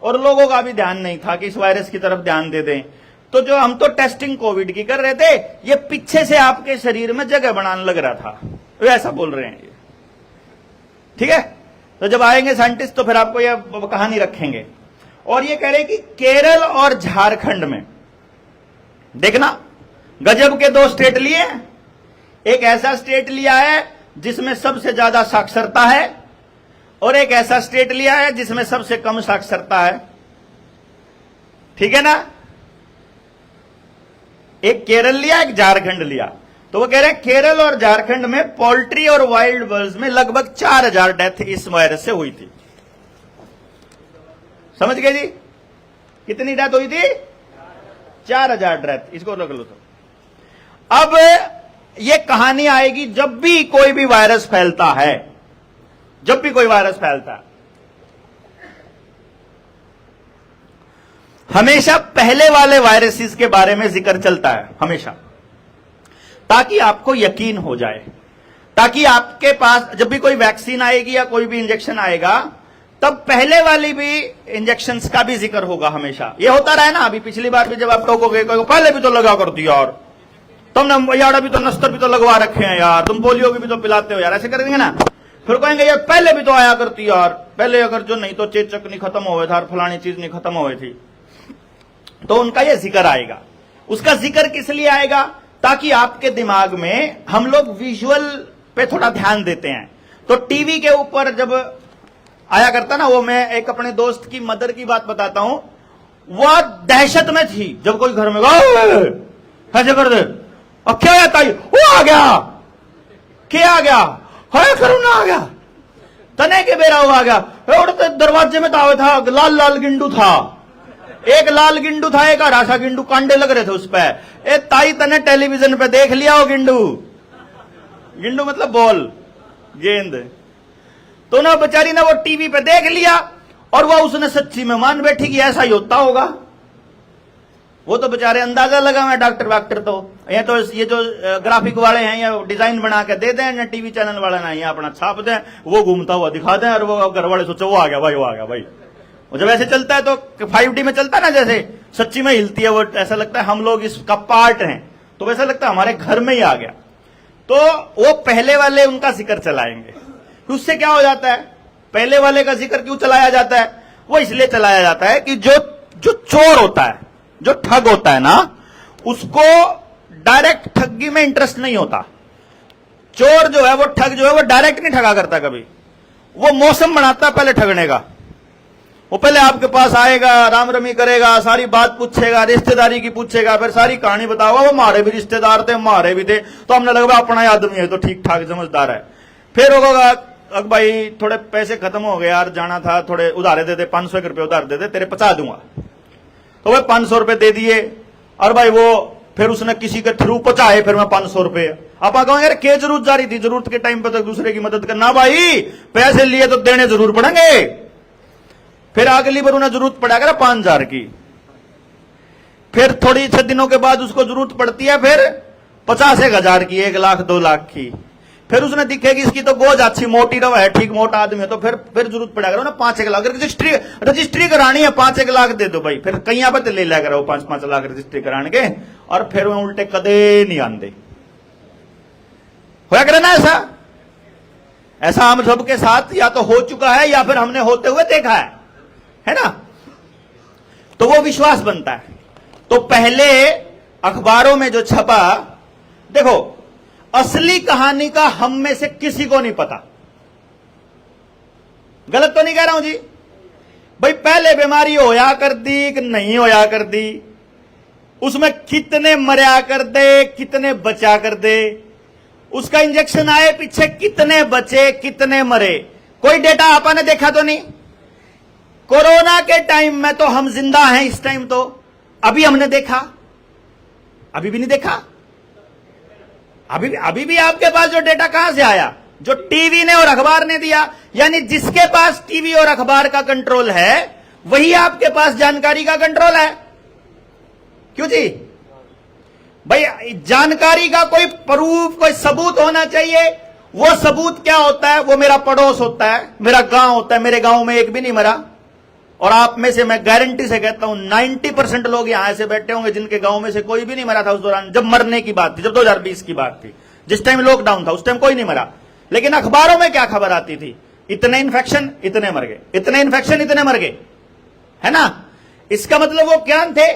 और लोगों का भी ध्यान नहीं था कि इस वायरस की तरफ ध्यान दे दें। तो जो हम तो टेस्टिंग कोविड की कर रहे थे, ये पीछे से आपके शरीर में जगह बनाने लग रहा था, वे ऐसा बोल रहे हैं। ठीक है, तो जब आएंगे साइंटिस्ट तो फिर आपको यह कहानी रखेंगे। और ये कह रहे कि केरल और झारखंड में देखना, गजब के दो स्टेट लिए। एक ऐसा स्टेट लिया है जिसमें सबसे ज्यादा साक्षरता है और एक ऐसा स्टेट लिया है जिसमें सबसे कम साक्षरता है। ठीक है ना, एक केरल लिया, एक झारखंड लिया। तो वो कह रहे हैं केरल और झारखंड में पोल्ट्री और वाइल्ड बर्ड्स में लगभग 4000 डेथ इस वायरस से हुई थी। समझ गए जी, कितनी डेथ हुई थी? 4000 डेथ। इसको रख लो। तो अब ये कहानी आएगी जब भी कोई भी वायरस फैलता है, जब भी कोई वायरस फैलता है, हमेशा पहले वाले वायरसेस के बारे में जिक्र चलता है हमेशा, ताकि आपको यकीन हो जाए, ताकि आपके पास जब भी कोई वैक्सीन आएगी या कोई भी इंजेक्शन आएगा, तब पहले वाली भी इंजेक्शंस का भी जिक्र होगा हमेशा। ये होता रहा है ना, अभी पिछली बार भी जब आप टोकोगे, पहले भी तो लगा करती यार, तुमने यार अभी तो नस्तर भी तो लगवा रखे हैं यार, तुम पोलियो की भी तो पिलाते हो यार, ऐसे करेंगे ना। फिर कहेंगे यार पहले भी तो आया करती यार, पहले अगर जो नहीं तो चेचक नहीं खत्म हुए था, फलानी चीज नहीं खत्म हुई थी, तो उनका ये जिक्र आएगा। उसका जिक्र किस लिए आएगा? ताकि आपके दिमाग में, हम लोग विजुअल पे थोड़ा ध्यान देते हैं, तो टीवी के ऊपर जब आया करता ना, वो मैं एक अपने दोस्त की मदर की बात बताता हूं, वह दहशत में थी जब कोई घर में ऐसे कर दे, अब क्या जाता है, वो आ गया, क्या आ गया, है करोना आ गया, तने के बेरा वो आ गया, उड़ते दरवाजे में तावे था, लाल लाल गिंडू था, एक लाल गिंडू था, एक हरा सा गिंडू, कांडे लग रहे थे उस पे। ए ताई तने टेलीविजन पे देख लिया वो गिंडू, गिंडू मतलब बॉल, गेंद। तो ना बेचारी ने वो टीवी पे देख लिया और वो उसने सच्ची में मान बैठी कि ऐसा ही होता होगा। वो तो बेचारे अंदाजा लगा हुआ, डॉक्टर वाक्टर तो ये जो ग्राफिक वाले हैं, ये डिजाइन बना के दे दें, टीवी चैनल वाले ना ये अपना छाप दें, वो घूमता हुआ दिखा दें, और वो घर वाले सोचो वो आ गया भाई, वो आ गया भाई। वो जब ऐसे चलता है तो 5D में चलता है ना, जैसे सच्ची में हिलती है वो, ऐसा लगता है हम लोग इसका पार्ट हैं, तो वैसा लगता है हमारे घर में ही आ गया। तो वो पहले वाले उनका जिक्र चलाएंगे। उससे क्या हो जाता है, पहले वाले का जिक्र क्यों चलाया जाता है? वो इसलिए चलाया जाता है कि जो चोर होता है, जो ठग होता है ना, उसको डायरेक्ट ठगी में इंटरेस्ट नहीं होता। चोर जो है, वो ठग जो है, वो डायरेक्ट नहीं ठगा करता कभी, वो मौसम बनाता है पहले ठगने का। वो पहले आपके पास आएगा, राम रमी करेगा, सारी बात पूछेगा, रिश्तेदारी की पूछेगा, फिर सारी कहानी बताओगा, वो हमारे भी रिश्तेदार थे, हमारे भी थे, तो हमने लगा अपना आदमी है तो ठीक ठाक समझदार है। फिर होगा भाई थोड़े पैसे खत्म हो गए यार, जाना था, थोड़े उधारे दे दे, 500 रुपये उधार दे दे, तेरे 50 दूंगा। तो भाई 500 रुपये दे दिए, और भाई वो फिर उसने किसी के थ्रू पहुंचाए, फिर मैं 500 रुपये। आप कहोगे यार क्या जरूरत जा रही थी, जरूरत के टाइम पे तो दूसरे की मदद करना। भाई पैसे लिए तो देने जरूर पड़ेंगे। फिर अगली बार उन्हें जरूरत पड़ा कर 5000 की, फिर थोड़ी 6 दिनों के बाद उसको जरूरत पड़ती है फिर 50,000 की, 1 लाख 2 लाख की। फिर उसने दिखेगी इसकी तो गोज अच्छी मोटी रवा है, ठीक मोटा आदमी है, तो फिर जरूरत पड़ा करो ना 5-1 लाख रजिस्ट्री करानी है, 5-1 लाख दे दो भाई। फिर कहीं पर ले लिया करो 5-5 लाख रजिस्ट्री कराने के, और फिर वो उल्टे कदे नहीं आंदे। होया करे ना ऐसा हम सबके साथ या तो हो चुका है या फिर हमने होते हुए देखा है ना। तो वो विश्वास बनता है। तो पहले अखबारों में जो छपा, देखो असली कहानी का हम में से किसी को नहीं पता, गलत तो नहीं कह रहा हूं जी भाई। पहले बीमारी होया कर दी कि नहीं होया कर दी, उसमें कितने मरया कर दे, कितने बचा कर दे, उसका इंजेक्शन आए पीछे कितने बचे कितने मरे, कोई डेटा आपने देखा तो नहीं। कोरोना के टाइम में तो हम जिंदा हैं इस टाइम, तो अभी हमने देखा, अभी भी नहीं देखा। अभी भी आपके पास जो डेटा कहां से आया, जो टीवी ने और अखबार ने दिया। यानी जिसके पास टीवी और अखबार का कंट्रोल है वही आपके पास जानकारी का कंट्रोल है। क्यों जी भाई, जानकारी का कोई प्रूफ, कोई सबूत होना चाहिए, वो सबूत क्या होता है? वो मेरा पड़ोस होता है, मेरा गांव होता है। मेरे गांव में एक भी नहीं मरा। और आप में से मैं गारंटी से कहता हूं 90% लोग यहां ऐसे बैठे होंगे जिनके गांव में से कोई भी नहीं मरा था उस दौरान, जब मरने की बात थी, जब 2020 की बात थी, जिस टाइम लॉकडाउन था, उस टाइम कोई नहीं मरा। लेकिन अखबारों में क्या खबर आती थी? इतने इन्फेक्शन, इतने मर गए, इतने इन्फेक्शन, इतने मर गए, है ना? इसका मतलब वो क्या थे?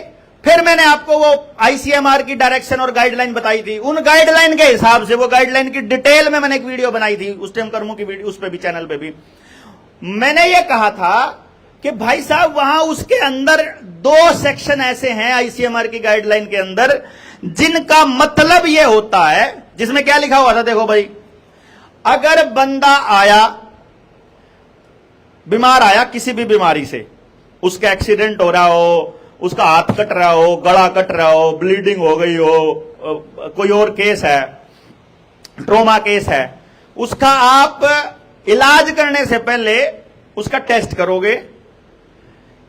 फिर मैंने आपको वो आईसीएमआर की डायरेक्शन और गाइडलाइन बताई थी। उन गाइडलाइन के हिसाब से, वो गाइडलाइन की डिटेल में मैंने एक वीडियो बनाई थी, उस टाइम कर्मों की वीडियो, उस पे भी, चैनल पे भी मैंने ये कहा था कि भाई साहब वहां उसके अंदर 2 सेक्शन ऐसे हैं आईसीएमआर की गाइडलाइन के अंदर जिनका मतलब यह होता है, जिसमें क्या लिखा हुआ था? देखो भाई, अगर बंदा आया, बीमार आया किसी भी बीमारी से, उसका एक्सीडेंट हो रहा हो, उसका हाथ कट रहा हो, गला कट रहा हो, ब्लीडिंग हो गई हो, कोई और केस है, ट्रोमा केस है, उसका आप इलाज करने से पहले उसका टेस्ट करोगे।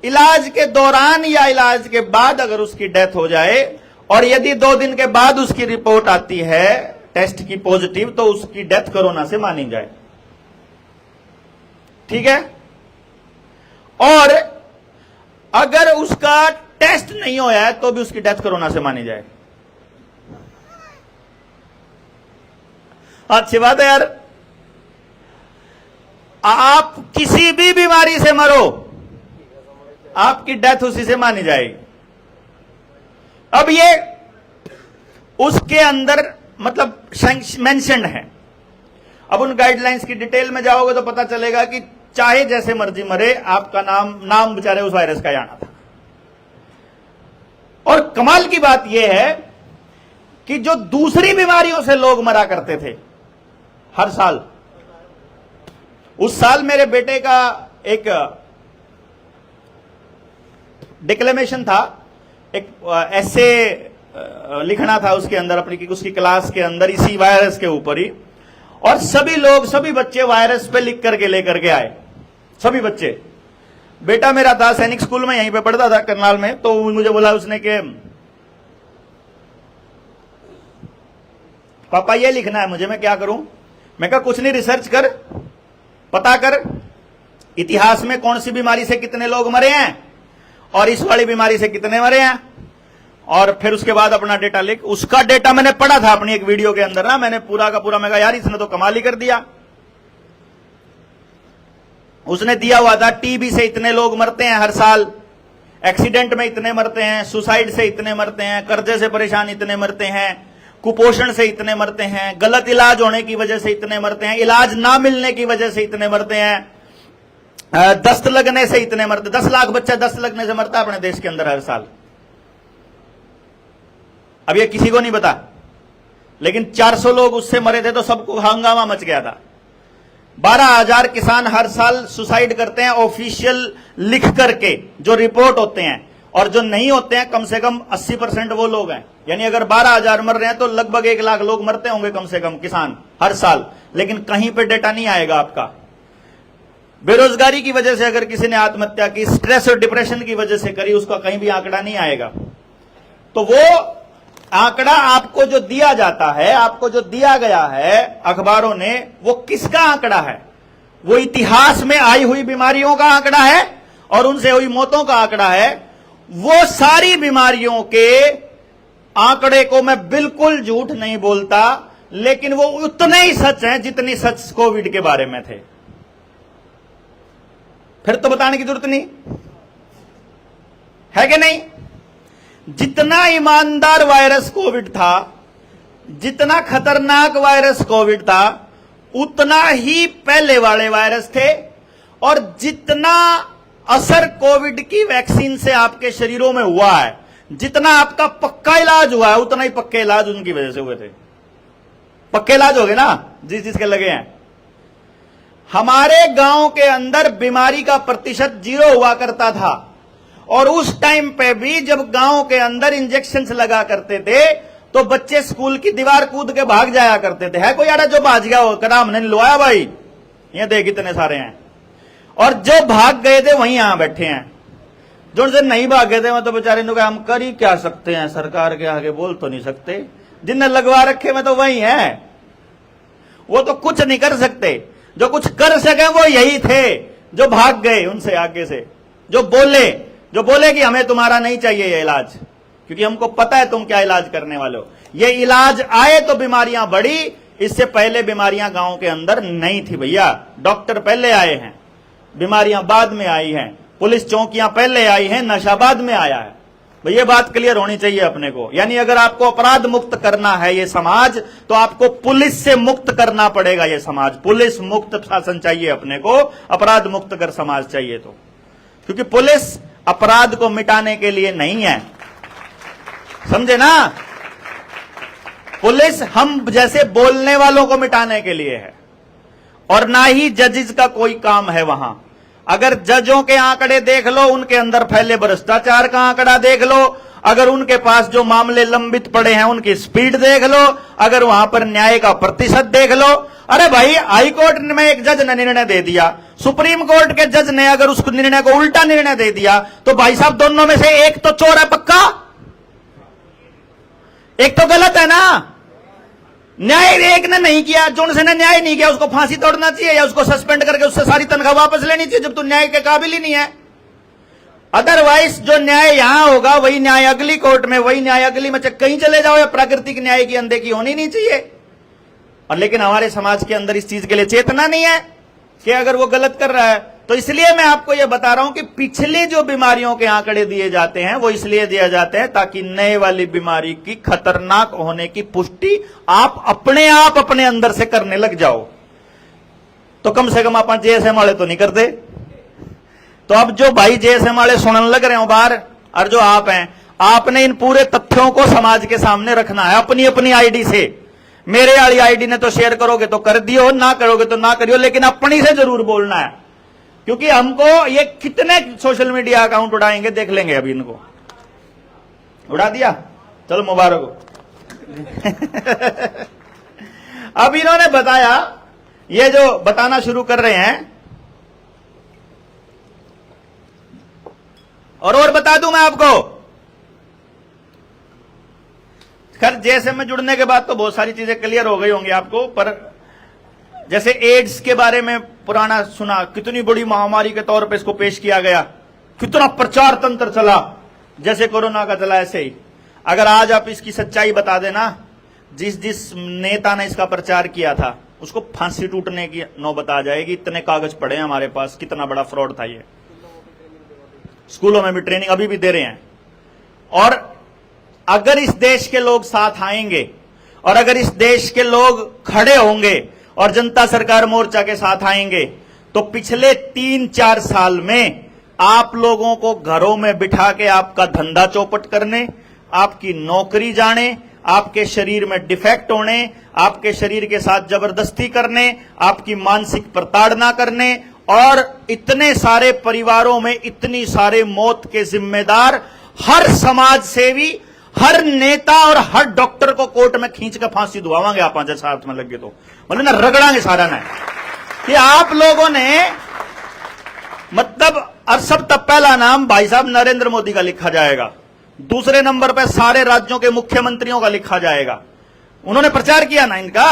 इलाज के दौरान या इलाज के बाद अगर उसकी डेथ हो जाए और यदि 2 दिन के बाद उसकी रिपोर्ट आती है टेस्ट की पॉजिटिव, तो उसकी डेथ कोरोना से मानी जाए। ठीक है? और अगर उसका टेस्ट नहीं होया है तो भी उसकी डेथ कोरोना से मानी जाए। अच्छी बात है यार। आप किसी भी बीमारी से मरो, आपकी डेथ उसी से मानी जाएगी। अब ये उसके अंदर मतलब मेंशन्ड है। अब उन गाइडलाइंस की डिटेल में जाओगे तो पता चलेगा कि चाहे जैसे मर्जी मरे, आपका नाम बेचारे उस वायरस का ही आना था। और कमाल की बात यह है कि जो दूसरी बीमारियों से लोग मरा करते थे हर साल, उस साल मेरे बेटे का एक डिक्लेमेशन था, एक ऐसे लिखना था उसके अंदर, अपनी उसकी क्लास के अंदर, इसी वायरस के ऊपर ही। और सभी बच्चे वायरस पे लिख करके लेकर के आए, सभी बच्चे। बेटा मेरा था सैनिक स्कूल में, यहीं पे पढ़ता था करनाल में, तो मुझे बोला उसने कि पापा ये लिखना है मुझे, मैं क्या करूं? मैं कहा कुछ नहीं, रिसर्च कर, पता कर इतिहास में कौन सी बीमारी से कितने लोग मरे हैं और इस वाली बीमारी से कितने मरे हैं, और फिर उसके बाद अपना डेटा लिख। उसका डेटा मैंने पढ़ा था अपनी एक वीडियो के अंदर ना, मैंने पूरा का पूरा, मैं कहा यार इसने तो कमाल ही कर दिया। उसने दिया हुआ था टीबी से इतने लोग मरते हैं हर साल, एक्सीडेंट में इतने मरते हैं, सुसाइड से इतने मरते हैं, कर्जे से परेशान इतने मरते हैं, कुपोषण से इतने मरते हैं, गलत इलाज होने की वजह से इतने मरते हैं, इलाज ना मिलने की वजह से इतने मरते हैं, दस्त लगने से इतने मरते। 10 लाख बच्चा दस्त लगने से मरता है अपने देश के अंदर हर साल। अब ये किसी को नहीं पता, लेकिन 400 लोग उससे मरे थे तो सबको हंगामा मच गया था। 12,000 किसान हर साल सुसाइड करते हैं ऑफिशियल लिख करके, जो रिपोर्ट होते हैं, और जो नहीं होते हैं कम से कम 80% वो लोग हैं। यानी अगर 12,000 मर रहे हैं तो लगभग 1 लाख लोग मरते होंगे कम से कम किसान हर साल, लेकिन कहीं पे डेटा नहीं आएगा आपका। बेरोजगारी की वजह से अगर किसी ने आत्महत्या की, स्ट्रेस और डिप्रेशन की वजह से करी, उसका कहीं भी आंकड़ा नहीं आएगा। तो वो आंकड़ा आपको जो दिया जाता है, आपको जो दिया गया है अखबारों ने, वो किसका आंकड़ा है? वो इतिहास में आई हुई बीमारियों का आंकड़ा है और उनसे हुई मौतों का आंकड़ा है। वो सारी बीमारियों के आंकड़े को मैं बिल्कुल झूठ नहीं बोलता, लेकिन वो उतने ही सच हैं जितनी सच कोविड के बारे में थे। फिर तो बताने की जरूरत नहीं है कि नहीं? जितना ईमानदार वायरस कोविड था, जितना खतरनाक वायरस कोविड था, उतना ही पहले वाले वायरस थे। और जितना असर कोविड की वैक्सीन से आपके शरीरों में हुआ है, जितना आपका पक्का इलाज हुआ है, उतना ही पक्के इलाज उनकी वजह से हुए थे। पक्के इलाज हो गए ना जिस जिसके लगे हैं। हमारे गांव के अंदर बीमारी का प्रतिशत 0 हुआ करता था, और उस टाइम पे भी जब गांव के अंदर इंजेक्शन लगा करते थे तो बच्चे स्कूल की दीवार कूद के भाग जाया करते थे। है कोई आड़ा जो भाग गया हो, कदा हमने लुआया भाई, ये देख इतने सारे हैं। और जो भाग गए थे वहीं यहां बैठे हैं, जो से नहीं भाग गए थे मैं तो बेचारे ने कहा हम कर ही क्या सकते हैं, सरकार के आगे बोल तो नहीं सकते। जिनने लगवा रखे में तो वही है, वो तो कुछ नहीं कर सकते। जो कुछ कर सके वो यही थे जो भाग गए उनसे आगे से, जो बोले कि हमें तुम्हारा नहीं चाहिए ये इलाज, क्योंकि हमको पता है तुम क्या इलाज करने वाले हो। ये इलाज आए तो बीमारियां बढ़ी, इससे पहले बीमारियां गांव के अंदर नहीं थी भैया। डॉक्टर पहले आए हैं, बीमारियां बाद में आई हैं, पुलिस चौकियां पहले आई हैं, नशा बाद में आया है। ये बात क्लियर होनी चाहिए अपने को। यानी अगर आपको अपराध मुक्त करना है ये समाज, तो आपको पुलिस से मुक्त करना पड़ेगा ये समाज। पुलिस मुक्त शासन चाहिए अपने को, अपराध मुक्त कर समाज चाहिए तो, क्योंकि पुलिस अपराध को मिटाने के लिए नहीं है, समझे ना। पुलिस हम जैसे बोलने वालों को मिटाने के लिए है, और ना ही जजेस का कोई काम है वहां। अगर जजों के आंकड़े देख लो, उनके अंदर फैले भ्रष्टाचार का आंकड़ा देख लो, अगर उनके पास जो मामले लंबित पड़े हैं उनकी स्पीड देख लो, अगर वहां पर न्याय का प्रतिशत देख लो। अरे भाई, हाई कोर्ट में एक जज ने निर्णय दे दिया, सुप्रीम कोर्ट के जज ने अगर उस निर्णय को उल्टा निर्णय दे दिया, तो भाई साहब दोनों में से एक तो चोर है पक्का, एक तो गलत है ना। न्याय एक ने नहीं किया, जिनसे ने न्याय नहीं किया उसको फांसी तोड़ना चाहिए, या उसको सस्पेंड करके उससे सारी तनख्वाह वापस लेनी चाहिए, जब तू न्याय के काबिल ही नहीं है। अदरवाइज जो न्याय यहां होगा वही न्याय अगली कोर्ट में, वही न्याय अगली में, कहीं चले जाओ, या प्राकृतिक न्याय की अनदेखी होनी नहीं चाहिए। और लेकिन हमारे समाज के अंदर इस चीज के लिए चेतना नहीं है कि अगर वो गलत कर रहा है, तो इसलिए मैं आपको यह बता रहा हूं कि पिछले जो बीमारियों के आंकड़े दिए जाते हैं वो इसलिए दिए जाते हैं ताकि नए वाली बीमारी की खतरनाक होने की पुष्टि आप अपने अंदर से करने लग जाओ। तो कम से कम अपन जेएसएम वाले तो नहीं करते। तो अब जो भाई जेएसएम वाले सुनने लग रहे हो बाहर, और जो आप हैं, आपने इन पूरे तथ्यों को समाज के सामने रखना है अपनी अपनी आईडी से। मेरे वाली आईडी ने तो शेयर करोगे तो कर दियो, ना करोगे तो ना करियो, लेकिन अपनी से जरूर बोलना है, क्योंकि हमको ये कितने सोशल मीडिया अकाउंट उड़ाएंगे देख लेंगे। अभी इनको उड़ा दिया, चलो मुबारक हो। अब इन्होंने बताया, ये जो बताना शुरू कर रहे हैं, और बता दूं मैं आपको, खैर जैसे में जुड़ने के बाद तो बहुत सारी चीजें क्लियर हो गई होंगी आपको, पर जैसे एड्स के बारे में पुराना सुना, कितनी बड़ी महामारी के तौर पे इसको पेश किया गया, कितना प्रचार तंत्र चला, जैसे कोरोना का चला ऐसे ही। अगर आज आप इसकी सच्चाई बता देना, जिस नेता ने इसका प्रचार किया था उसको फांसी टूटने की नौबत आ जाएगी। इतने कागज पड़े हैं हमारे पास, कितना बड़ा फ्रॉड था ये। स्कूलों में भी ट्रेनिंग अभी भी दे रहे हैं। और अगर इस देश के लोग साथ आएंगे, और अगर इस देश के लोग खड़े होंगे और जनता सरकार मोर्चा के साथ आएंगे, तो पिछले 3-4 साल में आप लोगों को घरों में बिठा के आपका धंधा चौपट करने, आपकी नौकरी जाने, आपके शरीर में डिफेक्ट होने, आपके शरीर के साथ जबरदस्ती करने, आपकी मानसिक प्रताड़ना करने, और इतने सारे परिवारों में इतनी सारे मौत के जिम्मेदार हर समाज सेवी, हर नेता और हर डॉक्टर को कोर्ट में खींच कर फांसी दुआवांगे आप जैसा हाथ में लगे तो, मतलब ना रगड़ांगे सारा ना कि आप लोगों ने, मतलब और सब तब पहला नाम भाई साहब नरेंद्र मोदी का लिखा जाएगा, दूसरे नंबर पर सारे राज्यों के मुख्यमंत्रियों का लिखा जाएगा। उन्होंने प्रचार किया ना इनका।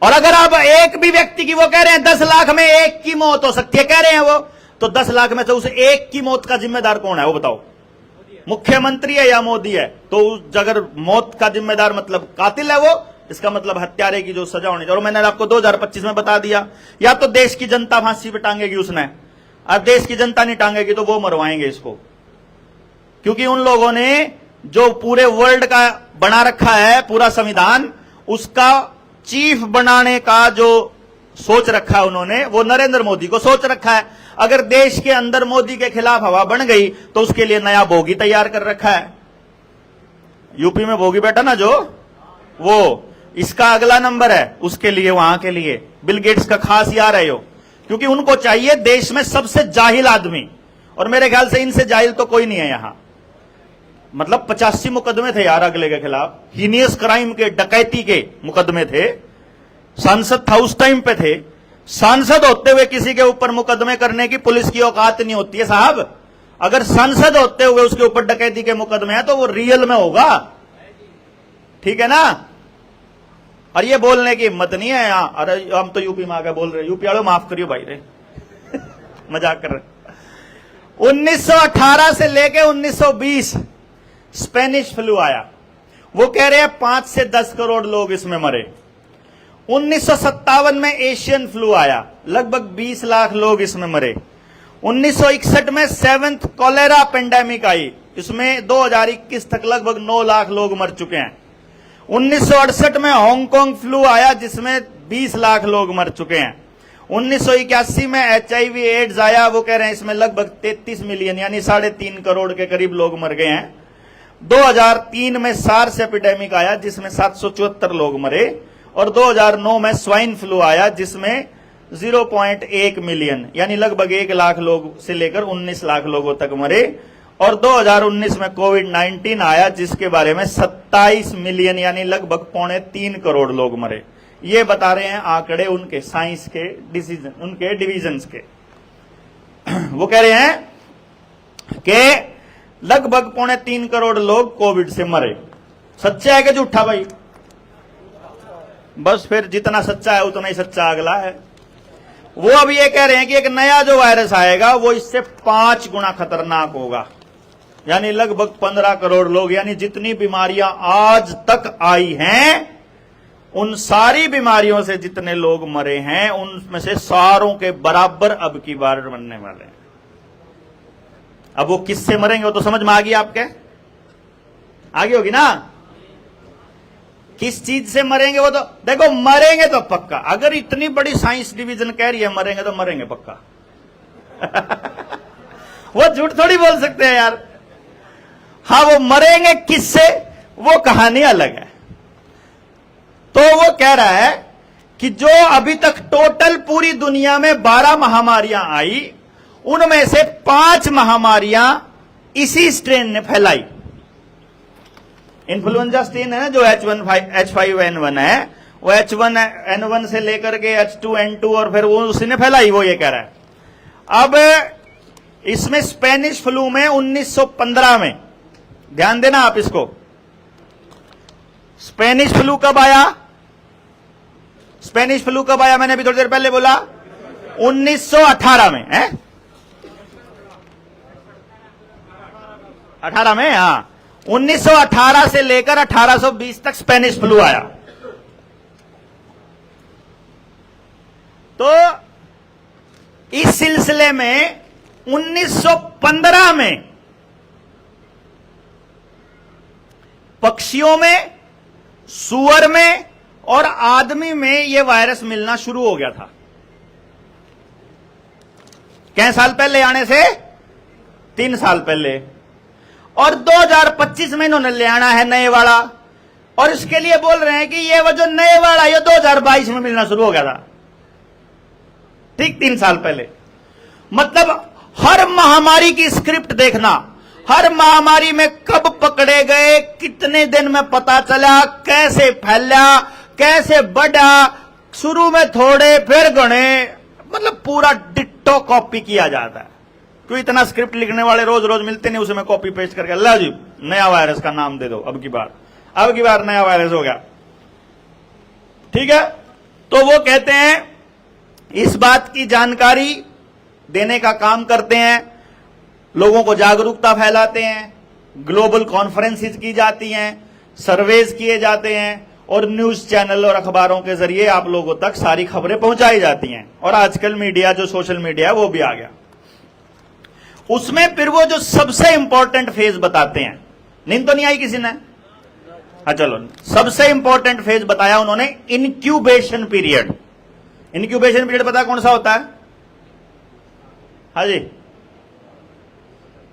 और अगर आप एक भी व्यक्ति की, वो कह रहे हैं 10 लाख में एक की मौत हो सकती है, कह रहे हैं वो, तो 10 लाख में से उस एक की मौत का जिम्मेदार कौन है वो बताओ? मुख्यमंत्री है या मोदी है? तो अगर मौत का जिम्मेदार मतलब कातिल है वो, इसका मतलब हत्यारे की जो सजा होनी चाहिए। और मैंने आपको 2025 में बता दिया, या तो देश की जनता फांसी पे टांगेगी उसने, और देश की जनता नहीं टांगेगी तो वो मरवाएंगे इसको। क्योंकि उन लोगों ने जो पूरे वर्ल्ड का बना रखा है पूरा संविधान, उसका चीफ बनाने का जो सोच रखा है उन्होंने, वो नरेंद्र मोदी को सोच रखा है। अगर देश के अंदर मोदी के खिलाफ हवा बन गई तो उसके लिए नया भोगी तैयार कर रखा है। यूपी में भोगी बैठा ना जो, वो इसका अगला नंबर है उसके लिए, वहां के लिए बिल गेट्स का खास यार है यो, क्योंकि उनको चाहिए देश में सबसे जाहिल आदमी, और मेरे ख्याल से इनसे जाहिल तो कोई नहीं है यहां। मतलब 85 मुकदमे थे यार अगले के खिलाफ, हीनियस क्राइम के, डकैती के मुकदमे थे। सांसद था उस टाइम पे थे, सांसद होते हुए किसी के ऊपर मुकदमे करने की पुलिस की औकात नहीं होती है साहब। अगर सांसद होते हुए उसके ऊपर डकैती के मुकदमे हैं तो वो रियल में होगा, ठीक है ना। और ये बोलने की हिम्मत नहीं है यहां, अरे हम तो यूपी में आके बोल रहे, यूपी वालों माफ करियो भाई रे मजाक कर रहे। 1918 से लेके 1920 स्पेनिश फ्लू आया, वो कह रहे हैं 5 से 10 करोड़ लोग इसमें मरे। 1957 में एशियन फ्लू आया, लगभग 20 लाख लोग इसमें मरे। 1961 में 7th कॉलेरा पेंडेमिक आई, इसमें 2021 तक लगभग 9 लाख लोग मर चुके हैं। 1968 में हांगकांग फ्लू आया जिसमें 20 लाख लोग मर चुके हैं। 1981 में HIV एड्स आया, वो कह रहे हैं इसमें लगभग 33 मिलियन यानी 3.5 करोड़ के करीब लोग मर गए हैं। 2003 में सार्स एपिडेमिक आया जिसमें 774 लोग मरे, और 2009 में स्वाइन फ्लू आया जिसमें 0.1 मिलियन यानी लगभग 1 लाख लोग से लेकर 19 लाख लोगों तक मरे। और 2019 में कोविड-19 आया जिसके बारे में 27 मिलियन यानी लगभग 2.25 करोड़ लोग मरे। ये बता रहे हैं आंकड़े उनके साइंस के डिसीजन, उनके डिवीजन्स के। वो कह रहे हैं कि लगभग 2.25 करोड़ लोग कोविड से मरे। सच्चा है कि झूठा भाई? बस फिर जितना सच्चा है उतना ही सच्चा अगला है। वो अब ये कह रहे हैं कि एक नया जो वायरस आएगा वो इससे 5 गुना खतरनाक होगा, यानी लगभग 15 करोड़ लोग, यानी जितनी बीमारियां आज तक आई हैं उन सारी बीमारियों से जितने लोग मरे हैं उनमें से सारों के बराबर अब की बार मरने वाले हैं। अब वो किससे मरेंगे वो तो समझ में आ गई आपके, आगे होगी ना? किस चीज से मरेंगे वो तो देखो, मरेंगे तो पक्का। अगर इतनी बड़ी साइंस डिवीजन कह रही है मरेंगे तो मरेंगे पक्का वो झूठ थोड़ी बोल सकते हैं यार। हाँ, वो मरेंगे किससे वो कहानी अलग है। तो वो कह रहा है कि जो अभी तक टोटल पूरी दुनिया में 12 महामारियां आई उनमें से 5 महामारियां इसी स्ट्रेन ने फैलाई। इन्फ्लुएंजा स्ट्रेन है ना जो H5N1 है, वो H1N1 से लेकर के H2N2 और फिर वो उसी ने फैलाई, वो ये कह रहा है। अब इसमें स्पेनिश फ्लू में 1915 में, ध्यान देना आप इसको, स्पेनिश फ्लू कब आया? स्पेनिश फ्लू कब आया? मैंने अभी थोड़ी देर पहले बोला 1918 में है, 18 में, हाँ 1918 से लेकर 1820 तक स्पेनिश फ्लू आया। तो इस सिलसिले में 1915 में पक्षियों में, सूअर में और आदमी में यह वायरस मिलना शुरू हो गया था। कै साल पहले आने से? 3 साल पहले। और 2025 में इन्होंने ले आना है नए वाला, और इसके लिए बोल रहे हैं कि ये वो जो नए वाला ये 2022 में मिलना शुरू हो गया था, ठीक 3 साल पहले। मतलब हर महामारी की स्क्रिप्ट देखना, हर महामारी में कब पकड़े गए, कितने दिन में पता चला, कैसे फैला, कैसे बढ़ा, शुरू में थोड़े फिर गणे, मतलब पूरा डिट्टो कॉपी किया जाता है। क्यों? इतना स्क्रिप्ट लिखने वाले रोज रोज मिलते नहीं, उसमें कॉपी पेस्ट करके अल्लाह जी नया वायरस का नाम दे दो, अब की बार नया वायरस हो गया। ठीक है, तो वो कहते हैं इस बात की जानकारी देने का काम करते हैं, लोगों को जागरूकता फैलाते हैं, ग्लोबल कॉन्फ्रेंसेस की जाती हैं, सर्वेज किए जाते हैं, और न्यूज चैनल और अखबारों के जरिए आप लोगों तक सारी खबरें पहुंचाई जाती हैं। और आजकल मीडिया, जो सोशल मीडिया है वो भी आ गया। उसमें फिर वो जो सबसे इंपॉर्टेंट फेज बताते हैं, नींद तो नहीं आई किसी ने? हाँ चलो, सबसे इंपॉर्टेंट फेज बताया उन्होंने, इनक्यूबेशन पीरियड। इनक्यूबेशन पीरियड पता कौन सा होता है? हाँ जी,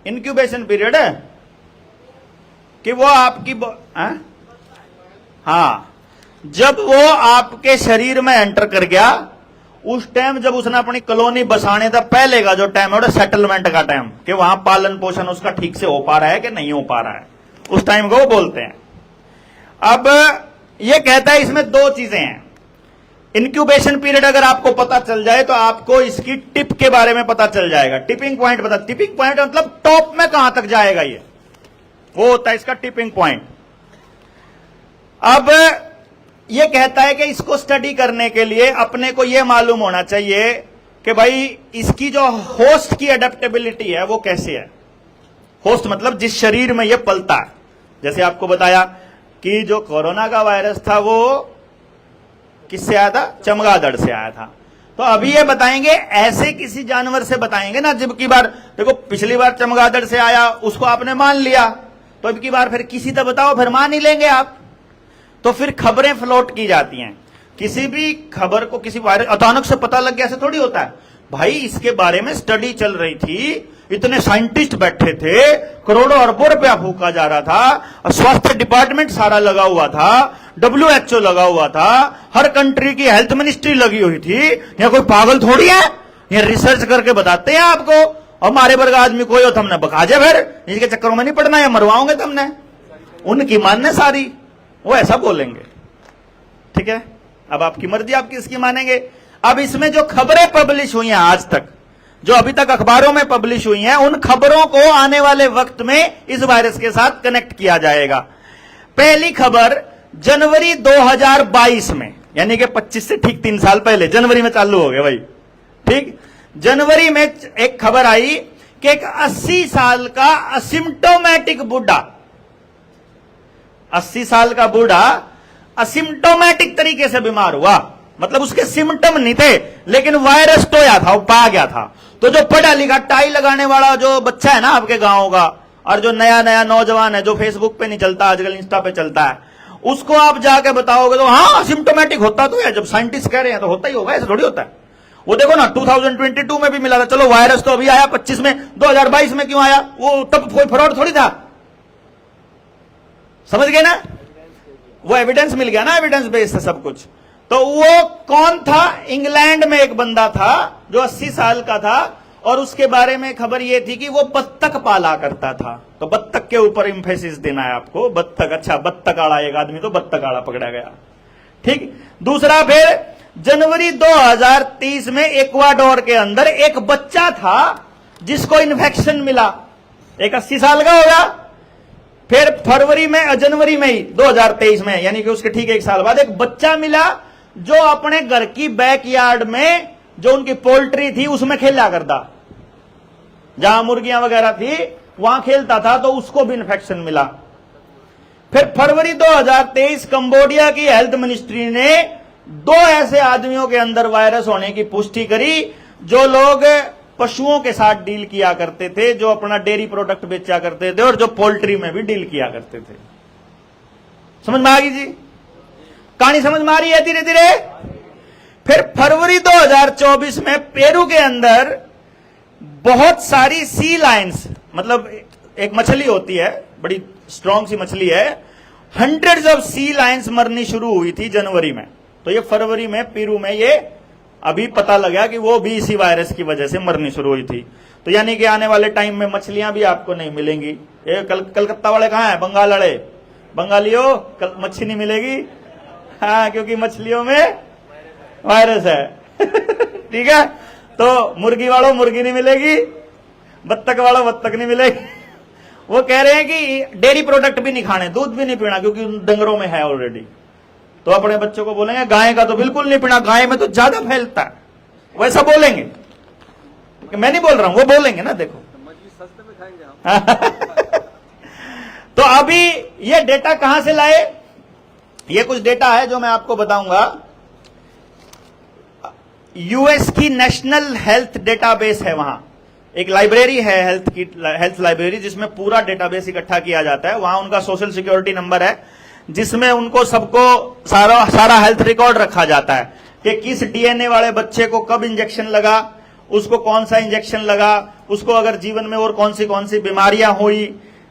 इनक्यूबेशन पीरियड है कि वो आपकी हाँ, जब वो आपके शरीर में एंटर कर गया, उस टाइम जब उसने अपनी कॉलोनी बसाने था पहले का जो टाइम है वो सेटलमेंट का टाइम, कि वहां पालन पोषण उसका ठीक से हो पा रहा है कि नहीं हो पा रहा है, उस टाइम को वो बोलते हैं। अब ये कहता है इसमें 2 चीजें हैं। इंक्यूबेशन पीरियड अगर आपको पता चल जाए तो आपको इसकी टिप के बारे में पता चल जाएगा। टिपिंग पॉइंट पता, टिपिंग पॉइंट मतलब टॉप में कहां तक जाएगा, ये वो होता है इसका टिपिंग पॉइंट। अब ये कहता है कि इसको स्टडी करने के लिए अपने को यह मालूम होना चाहिए कि भाई इसकी जो होस्ट की अडेप्टेबिलिटी है वो कैसे है। होस्ट मतलब जिस शरीर में ये पलता है। जैसे आपको बताया कि जो कोरोना का वायरस था वो किससे आया था? चमगादड़ से आया था। तो अभी ये बताएंगे ऐसे किसी जानवर से बताएंगे ना। जब की बार देखो पिछली बार चमगादड़ से आया, उसको आपने मान लिया, तो अब की बार फिर किसी तो बताओ, फिर मान ही लेंगे आप। तो फिर खबरें फ्लोट की जाती हैं। किसी भी खबर को किसी वायरस अचानक से पता लग गया ऐसे थोड़ी होता है भाई। इसके बारे में स्टडी चल रही थी, इतने साइंटिस्ट बैठे थे, करोड़ों अरबों रुपया फूका जा रहा था, और स्वास्थ्य डिपार्टमेंट सारा लगा हुआ था, WHO लगा हुआ था, हर कंट्री की हेल्थ मिनिस्ट्री लगी हुई थी। यह कोई पागल थोड़ी है, ये रिसर्च करके बताते हैं आपको। और हमारे वर्ग आदमी कोई हो तो हमने बका जाए, फिर इसके चक्करों में नहीं पड़ना, या मरवाओगे तुमने। उनकी मानने सारी, वो ऐसा बोलेंगे। ठीक है, अब आपकी मर्जी, आप किसकी मानेंगे। अब इसमें जो खबरें पब्लिश हुई हैं आज तक, जो अभी तक अखबारों में पब्लिश हुई हैं, उन खबरों को आने वाले वक्त में इस वायरस के साथ कनेक्ट किया जाएगा। पहली खबर जनवरी 2022 में, यानी कि 25 से ठीक 3 साल पहले, जनवरी में चालू हो गया भाई। ठीक, जनवरी में एक खबर आई कि एक 80 साल का असिम्प्टोमेटिक बुढ़ा, 80 साल का बूढ़ा असिम्प्टोमेटिक तरीके से बीमार हुआ। मतलब उसके सिम्टम नहीं थे, लेकिन वायरस टोया था, वो पा गया था। तो जो पढ़ा लिखा टाई लगाने वाला जो बच्चा है ना आपके गांव का, और जो नया नया नौजवान है जो फेसबुक पे नहीं चलता, आजकल इंस्टा पे चलता है, उसको आप जाके बताओगे तो हाँ सिम्टोमेटिक होता तो है। जब साइंटिस्ट कह रहे हैं तो होता ही होगा, ऐसा थोड़ी होता है। वो देखो ना 2022 में भी मिला था। चलो वायरस तो अभी आया 25 में, 2022 में क्यों आया? वो तब कोई फ्रॉड थोड़ी था। समझ गए ना? वो एविडेंस मिल गया ना, एविडेंस बेस्ड सब कुछ। तो वो कौन था? इंग्लैंड में एक बंदा था जो 80 साल का था, और उसके बारे में खबर ये थी कि वो बत्तख पाला करता था। तो बत्तख के ऊपर इंफेसिस देना है आपको। बत्तख, अच्छा बत्तख आड़ा, एक आदमी तो बत्तख आड़ा पकड़ा गया। ठीक, दूसरा फिर जनवरी 2023 में इक्वाडोर के अंदर एक बच्चा था जिसको इन्फेक्शन मिला, एक 80 साल का होगा। फिर जनवरी में ही 2023 में, यानी कि उसके ठीक 1 साल बाद, एक बच्चा मिला जो अपने घर की बैकयार्ड में जो उनकी पोल्ट्री थी उसमें खेला करता, जहां मुर्गियां वगैरह थी वहां खेलता था, तो उसको भी इन्फेक्शन मिला। फिर फरवरी 2023 कंबोडिया की हेल्थ मिनिस्ट्री ने 2 ऐसे आदमियों के अंदर वायरस होने की पुष्टि करी जो लोग पशुओं के साथ डील किया करते थे, जो अपना डेयरी प्रोडक्ट बेचा करते थे, और जो पोल्ट्री में भी डील किया करते थे। समझ में आ गई जी? कहानी समझ में आ रही है धीरे धीरे? फिर फरवरी 2024 में पेरू के अंदर बहुत सारी सी लायंस, मतलब एक मछली होती है, बड़ी स्ट्रॉन्ग सी मछली है, हंड्रेड्स ऑफ सी लायंस मरनी शुरू हुई थी जनवरी में। तो ये फरवरी में पेरू में ये अभी पता लगा कि वो भी इसी वायरस की वजह से मरनी शुरू हुई थी। तो यानी कि आने वाले टाइम में मछलियां भी आपको नहीं मिलेंगी। ये कलकत्ता वाले कहां हैं? बंगाल वाले, बंगालियों मच्छी नहीं मिलेगी। हाँ, क्योंकि मछलियों में वायरस है। ठीक है, तो मुर्गी वालों मुर्गी नहीं मिलेगी, बत्तख वालों बत्तख नहीं मिलेगी। वो कह रहे हैं कि डेयरी प्रोडक्ट भी नहीं खाने, दूध भी नहीं पीना, क्योंकि डंगरों में है ऑलरेडी। तो अपने बच्चों को बोलेंगे गाय का तो बिल्कुल नहीं पीना, गाय में तो ज्यादा फैलता है, वैसा बोलेंगे। मैं नहीं बोल रहा हूं, वो बोलेंगे ना। देखो सस्ते में खाएंगे। तो अभी ये डेटा कहां से लाए? ये कुछ डेटा है जो मैं आपको बताऊंगा। यूएस की नेशनल हेल्थ डेटाबेस है, वहां एक लाइब्रेरी है, हेल्थ लाइब्रेरी, जिसमें पूरा डेटाबेस इकट्ठा किया जाता है। वहां उनका सोशल सिक्योरिटी नंबर है, जिसमें उनको सबको सारा हेल्थ रिकॉर्ड रखा जाता है कि किस डीएनए वाले बच्चे को कब इंजेक्शन लगा, उसको कौन सा इंजेक्शन लगा, उसको अगर जीवन में और कौन सी बीमारियां हुई,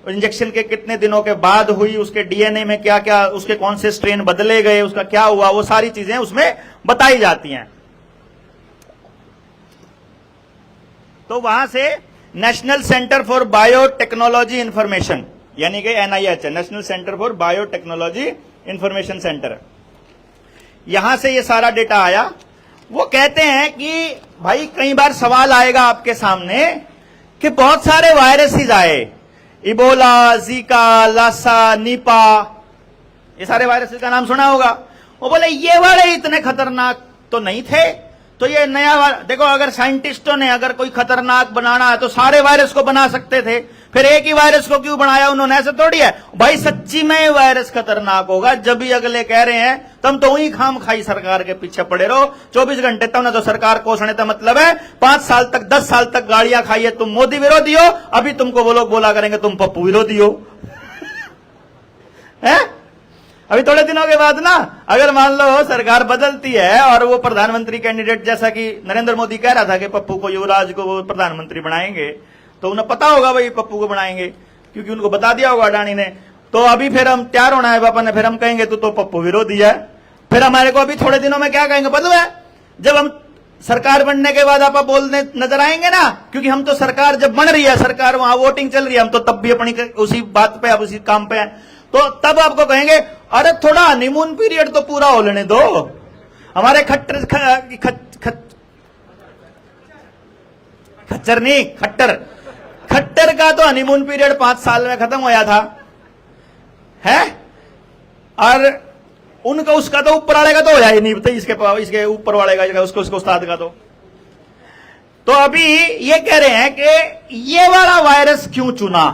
इंजेक्शन के कितने दिनों के बाद हुई, उसके डीएनए में क्या क्या, उसके कौन से स्ट्रेन बदले गए, उसका क्या हुआ, वो सारी चीजें उसमें बताई जाती हैं। तो वहां से national centre for biotechnology information, यानी कि NIH है, national centre for biotechnology information centre, यहां से ये सारा डेटा आया। वो कहते हैं कि भाई कई बार सवाल आएगा आपके सामने कि बहुत सारे वायरसेस आए, इबोला, जीका, लासा, नीपा, ये सारे वायरसेस का नाम सुना होगा। वो बोले ये वाले इतने खतरनाक तो नहीं थे, तो ये नया वाला देखो, अगर साइंटिस्टों ने अगर कोई खतरनाक बनाना है तो सारे वायरस को बना सकते थे, फिर एक ही वायरस को क्यों बनाया उन्होंने, ऐसे थोड़ी है भाई। सच्ची में वायरस खतरनाक होगा जब भी अगले कह रहे हैं, तुम तो वही खाम खाई सरकार के पीछे पड़े रहो 24 घंटे, तब ना तो सरकार कोसने का मतलब है 5 साल तक 10 साल तक गाड़ियां खाइए, तुम मोदी विरोधी हो, अभी तुमको वो लोग बोला करेंगे तुम पप्पू विरोधी हो है? अभी थोड़े दिनों के बाद ना, अगर मान लो सरकार बदलती है और वो प्रधानमंत्री कैंडिडेट, जैसा कि नरेंद्र मोदी कह रहा था कि पप्पू को, युवराज को वो प्रधानमंत्री बनाएंगे, तो उन्हें पता होगा भाई पप्पू को बनाएंगे, क्योंकि उनको बता दिया होगा अडानी ने। तो अभी फिर हम तैयार होना है पापा ने, फिर हम कहेंगे तू तो पप्पू विरोधी है। फिर हमारे को अभी थोड़े दिनों में क्या कहेंगे पता है, जब हम सरकार बनने के बाद आप बोलने नजर आएंगे ना, क्योंकि हम तो सरकार जब बन रही है, सरकार वहां वोटिंग चल रही है, हम तो तब भी अपनी उसी बात पे, अब उसी काम पे है, तो तब आपको कहेंगे अरे थोड़ा हनीमून पीरियड तो पूरा हो लेने दो। हमारे खट्टर का तो हनीमून पीरियड 5 साल में खत्म होया था है, और उनका उसका तो ऊपर वाले का तो होया ही नहीं, इसके ऊपर वाले का, उसको उस्ताद का तो अभी ये कह रहे हैं कि ये वाला वायरस क्यों चुना,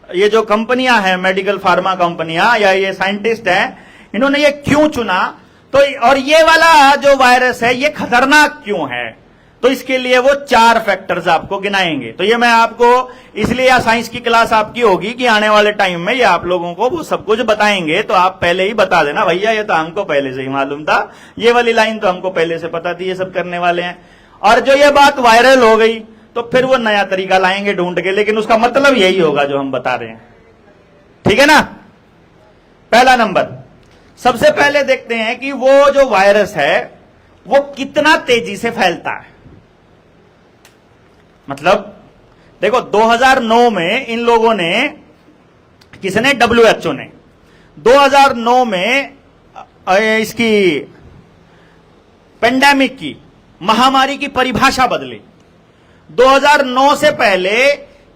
ये जो कंपनियां हैं, मेडिकल फार्मा कंपनियां या ये साइंटिस्ट हैं, इन्होंने ये क्यों चुना, तो और ये वाला जो वायरस है ये खतरनाक क्यों है, तो इसके लिए वो 4 फैक्टर्स आपको गिनाएंगे। तो ये मैं आपको इसलिए, या साइंस की क्लास आपकी होगी कि आने वाले टाइम में ये आप लोगों को वो सब कुछ बताएंगे, तो आप पहले ही बता देना भैया ये तो हमको पहले से ही मालूम था, ये वाली लाइन तो हमको पहले से पता थी, ये सब करने वाले हैं। और जो ये बात वायरल हो गई तो फिर वो नया तरीका लाएंगे ढूंढ के, लेकिन उसका मतलब यही होगा जो हम बता रहे हैं, ठीक है ना। पहला नंबर, सबसे पहले देखते हैं कि वो जो वायरस है वो कितना तेजी से फैलता है। मतलब देखो 2009 में इन लोगों ने, किसने, WHO ने 2009 में इसकी पेंडेमिक की, महामारी की परिभाषा बदली। 2009 से पहले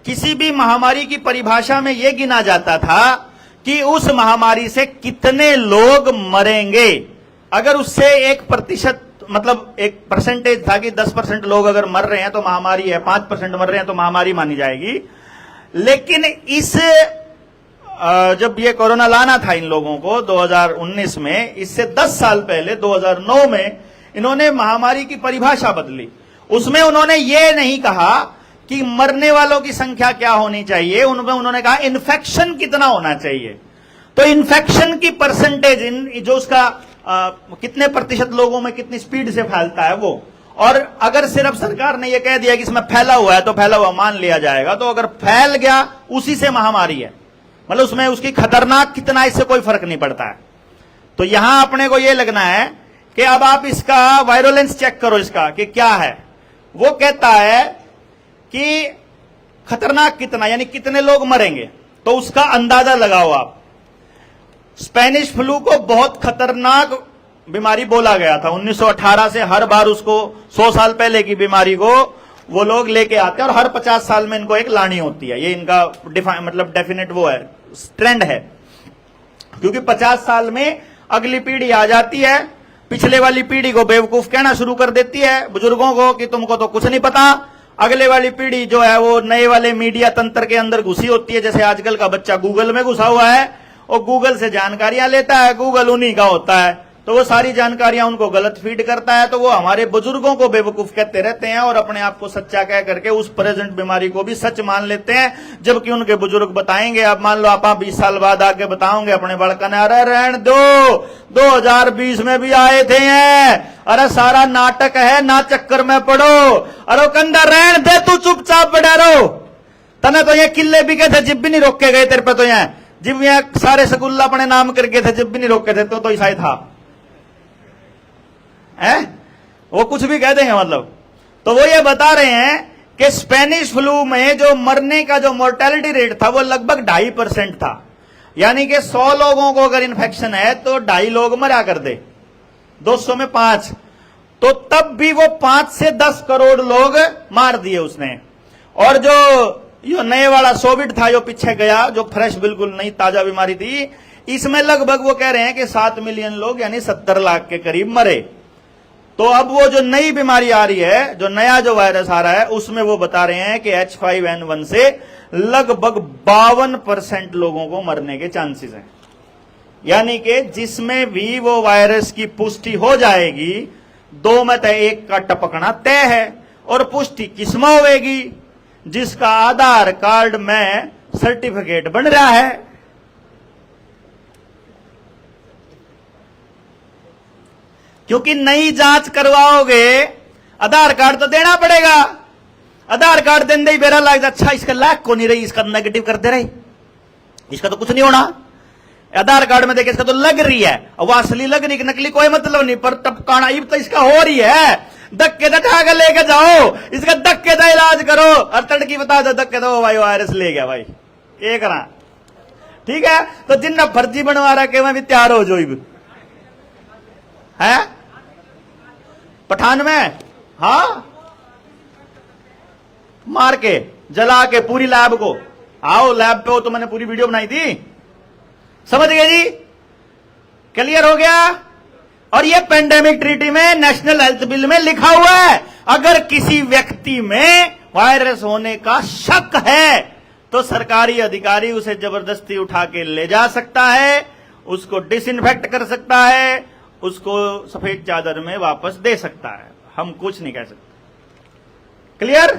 किसी भी महामारी की परिभाषा में यह गिना जाता था कि उस महामारी से कितने लोग मरेंगे। अगर उससे 1%, मतलब एक परसेंटेज था कि 10% लोग अगर मर रहे हैं तो महामारी है, 5% मर रहे हैं तो महामारी मानी जाएगी। लेकिन इस जब ये कोरोना लाना था इन लोगों को 2019 में, इससे 10 साल पहले 2009 में इन्होंने महामारी की परिभाषा बदली। उसमें उन्होंने ये नहीं कहा कि मरने वालों की संख्या क्या होनी चाहिए, उनमें उन्होंने कहा इन्फेक्शन कितना होना चाहिए। तो इन्फेक्शन की परसेंटेज, जो उसका कितने प्रतिशत लोगों में कितनी स्पीड से फैलता है वो, और अगर सिर्फ सरकार ने यह कह दिया कि इसमें फैला हुआ है तो फैला हुआ मान लिया जाएगा, तो अगर फैल गया उसी से महामारी है, मतलब उसमें उसकी खतरनाक कितना, इससे कोई फर्क नहीं पड़ता है। तो यहां अपने को यह लगना है कि अब आप इसका वायरुलेंस चेक करो इसका कि क्या है। वो कहता है कि खतरनाक कितना, यानी कितने लोग मरेंगे, तो उसका अंदाजा लगाओ आप। स्पेनिश फ्लू को बहुत खतरनाक बीमारी बोला गया था 1918 से, हर बार उसको 100 साल पहले की बीमारी को वो लोग लेके आते हैं, और हर 50 साल में इनको एक लानी होती है। ये इनका मतलब डेफिनेट वो है, ट्रेंड है, क्योंकि 50 साल में अगली पीढ़ी आ जाती है, पिछले वाली पीढ़ी को बेवकूफ कहना शुरू कर देती है, बुजुर्गों को, कि तुमको तो कुछ नहीं पता। अगले वाली पीढ़ी जो है वो नए वाले मीडिया तंत्र के अंदर घुसी होती है, जैसे आजकल का बच्चा गूगल में घुसा हुआ है, और गूगल से जानकारियां लेता है, गूगल उन्हीं का होता है, तो वो सारी जानकारियां उनको गलत फीड करता है। तो वो हमारे बुजुर्गों को बेवकूफ कहते रहते हैं और अपने आप को सच्चा कह करके उस प्रेजेंट बीमारी को भी सच मान लेते हैं, जबकि उनके बुजुर्ग बताएंगे। अब मान लो आप 20 साल बाद आके बताओगे अपने बड़का ने, अरे रहन दो, 2020 में भी आए थे हैं, अरे सारा नाटक है, ना चक्कर में पड़ो, अरे कंधा रहन दे, तू चुपचाप बैठा रहो, तने तो ये किले भी गए थे, जिब भी नहीं रोके गए तेरे पे, तो यहाँ जिब यहाँ सारे सगुल्ला अपने नाम करके थे, जिब भी नहीं रोके थे, तो ईसाई था है, वो कुछ भी कह देंगे मतलब। तो वो ये बता रहे हैं कि स्पेनिश फ्लू में जो मरने का जो मोर्टेलिटी रेट था वो लगभग 2.5% था, यानी कि 100 लोगों को अगर इन्फेक्शन है तो 2.5 लोग मरा कर दे, 200 में 5, तो तब भी वो 5 से 10 करोड़ लोग मार दिए उसने। और जो नए वाला कोविड था जो पीछे गया, जो फ्रेश बिल्कुल नई ताजा बीमारी थी, इसमें लगभग वो कह रहे हैं कि 7 मिलियन लोग यानी 70 लाख के करीब मरे। तो अब वो जो नई बीमारी आ रही है, जो नया जो वायरस आ रहा है, उसमें वो बता रहे हैं कि H5N1 से लगभग 52% लोगों को मरने के चांसेस हैं। यानी कि जिसमें भी वो वायरस की पुष्टि हो जाएगी, 2 में से 1 का टपकना तय है। और पुष्टि किसमें होगी? जिसका आधार कार्ड में सर्टिफिकेट बन रहा है। क्योंकि नई जांच करवाओगे, आधार कार्ड तो देना पड़ेगा। आधार कार्ड देने ही बेरा लग जाए, अच्छा इसका लाख को नहीं रही, इसका नेगेटिव कर दे रही, इसका तो कुछ नहीं होना। आधार कार्ड में देखे इसका तो लग रही है, वो असली लग रही, नकली कोई मतलब नहीं, पर टपकाना इब तो इसका हो रही है। धक्के तो उठा कर लेके जाओ, इसका धक्के का इलाज करो। और तड़की बता दो धक्के तो भाई वायरस ले गया भाई, ये करा। ठीक है, तो जिन फर्जी बनवा रखे मैं भी तैयार हो जो है पठान में, हाँ मार के जला के पूरी लैब को। आओ लैब पे हो तो मैंने पूरी वीडियो बनाई थी, समझ गए जी? क्लियर हो गया? और ये पेंडेमिक ट्रीटी में, नेशनल हेल्थ बिल में लिखा हुआ है, अगर किसी व्यक्ति में वायरस होने का शक है तो सरकारी अधिकारी उसे जबरदस्ती उठा के ले जा सकता है, उसको डिसइंफेक्ट कर सकता है, उसको सफेद चादर में वापस दे सकता है। हम कुछ नहीं कह सकते। क्लियर?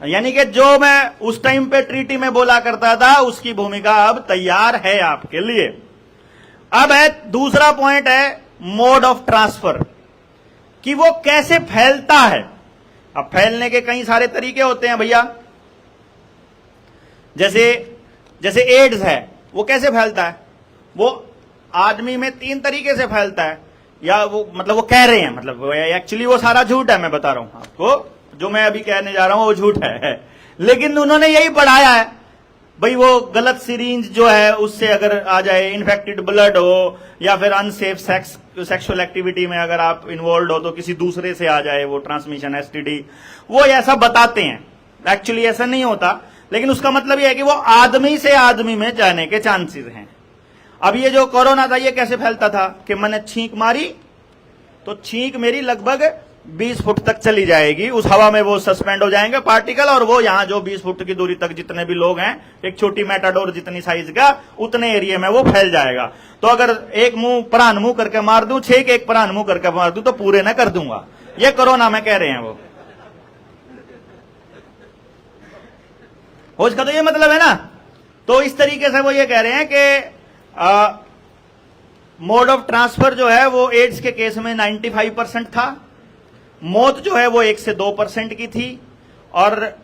यानी कि जो मैं उस टाइम पे ट्रीटी में बोला करता था, उसकी भूमिका अब तैयार है आपके लिए। अब है दूसरा पॉइंट है मोड ऑफ ट्रांसफर, कि वो कैसे फैलता है। अब फैलने के कई सारे तरीके होते हैं भैया। जैसे एड्स है, वो कैसे फैलता है? वो आदमी में 3 तरीके से फैलता है, या वो मतलब वो कह रहे हैं, मतलब एक्चुअली वो सारा झूठ है। मैं बता रहा हूं आपको, जो मैं अभी कहने जा रहा हूं वो झूठ है, लेकिन उन्होंने यही पढ़ाया है भाई। वो गलत सिरिंज जो है उससे अगर आ जाए, इन्फेक्टेड ब्लड हो, या फिर अनसेफ सेक्सुअल एक्टिविटी में अगर आप इन्वॉल्व हो तो किसी दूसरे से आ जाए वो ट्रांसमिशन, एसटीडी, वो ऐसा बताते हैं। एक्चुअली ऐसा नहीं होता, लेकिन उसका मतलब यह है कि वो आदमी से आदमी में जाने के चांसेस हैं। अब ये जो कोरोना था, ये कैसे फैलता था कि मैंने छींक मारी तो छींक मेरी लगभग 20 फुट तक चली जाएगी, उस हवा में वो सस्पेंड हो जाएंगे पार्टिकल, और वो यहां जो 20 फुट की दूरी तक जितने भी लोग हैं, एक छोटी मेटाडोर जितनी साइज का, उतने एरिया में वो फैल जाएगा। तो अगर एक मुंह प्राण मुंह करके मार दूं, छींक एक प्राण मुंह करके मार दूं, तो पूरे न कर दूंगा। ये कोरोना में कह रहे हैं वो। उसका तो ये मतलब है ना। तो इस तरीके से वो ये कह रहे हैं कि मोड ऑफ ट्रांसफर जो है वो एड्स के केस में 95% था। मौत जो है वो 1 से 2% की थी, और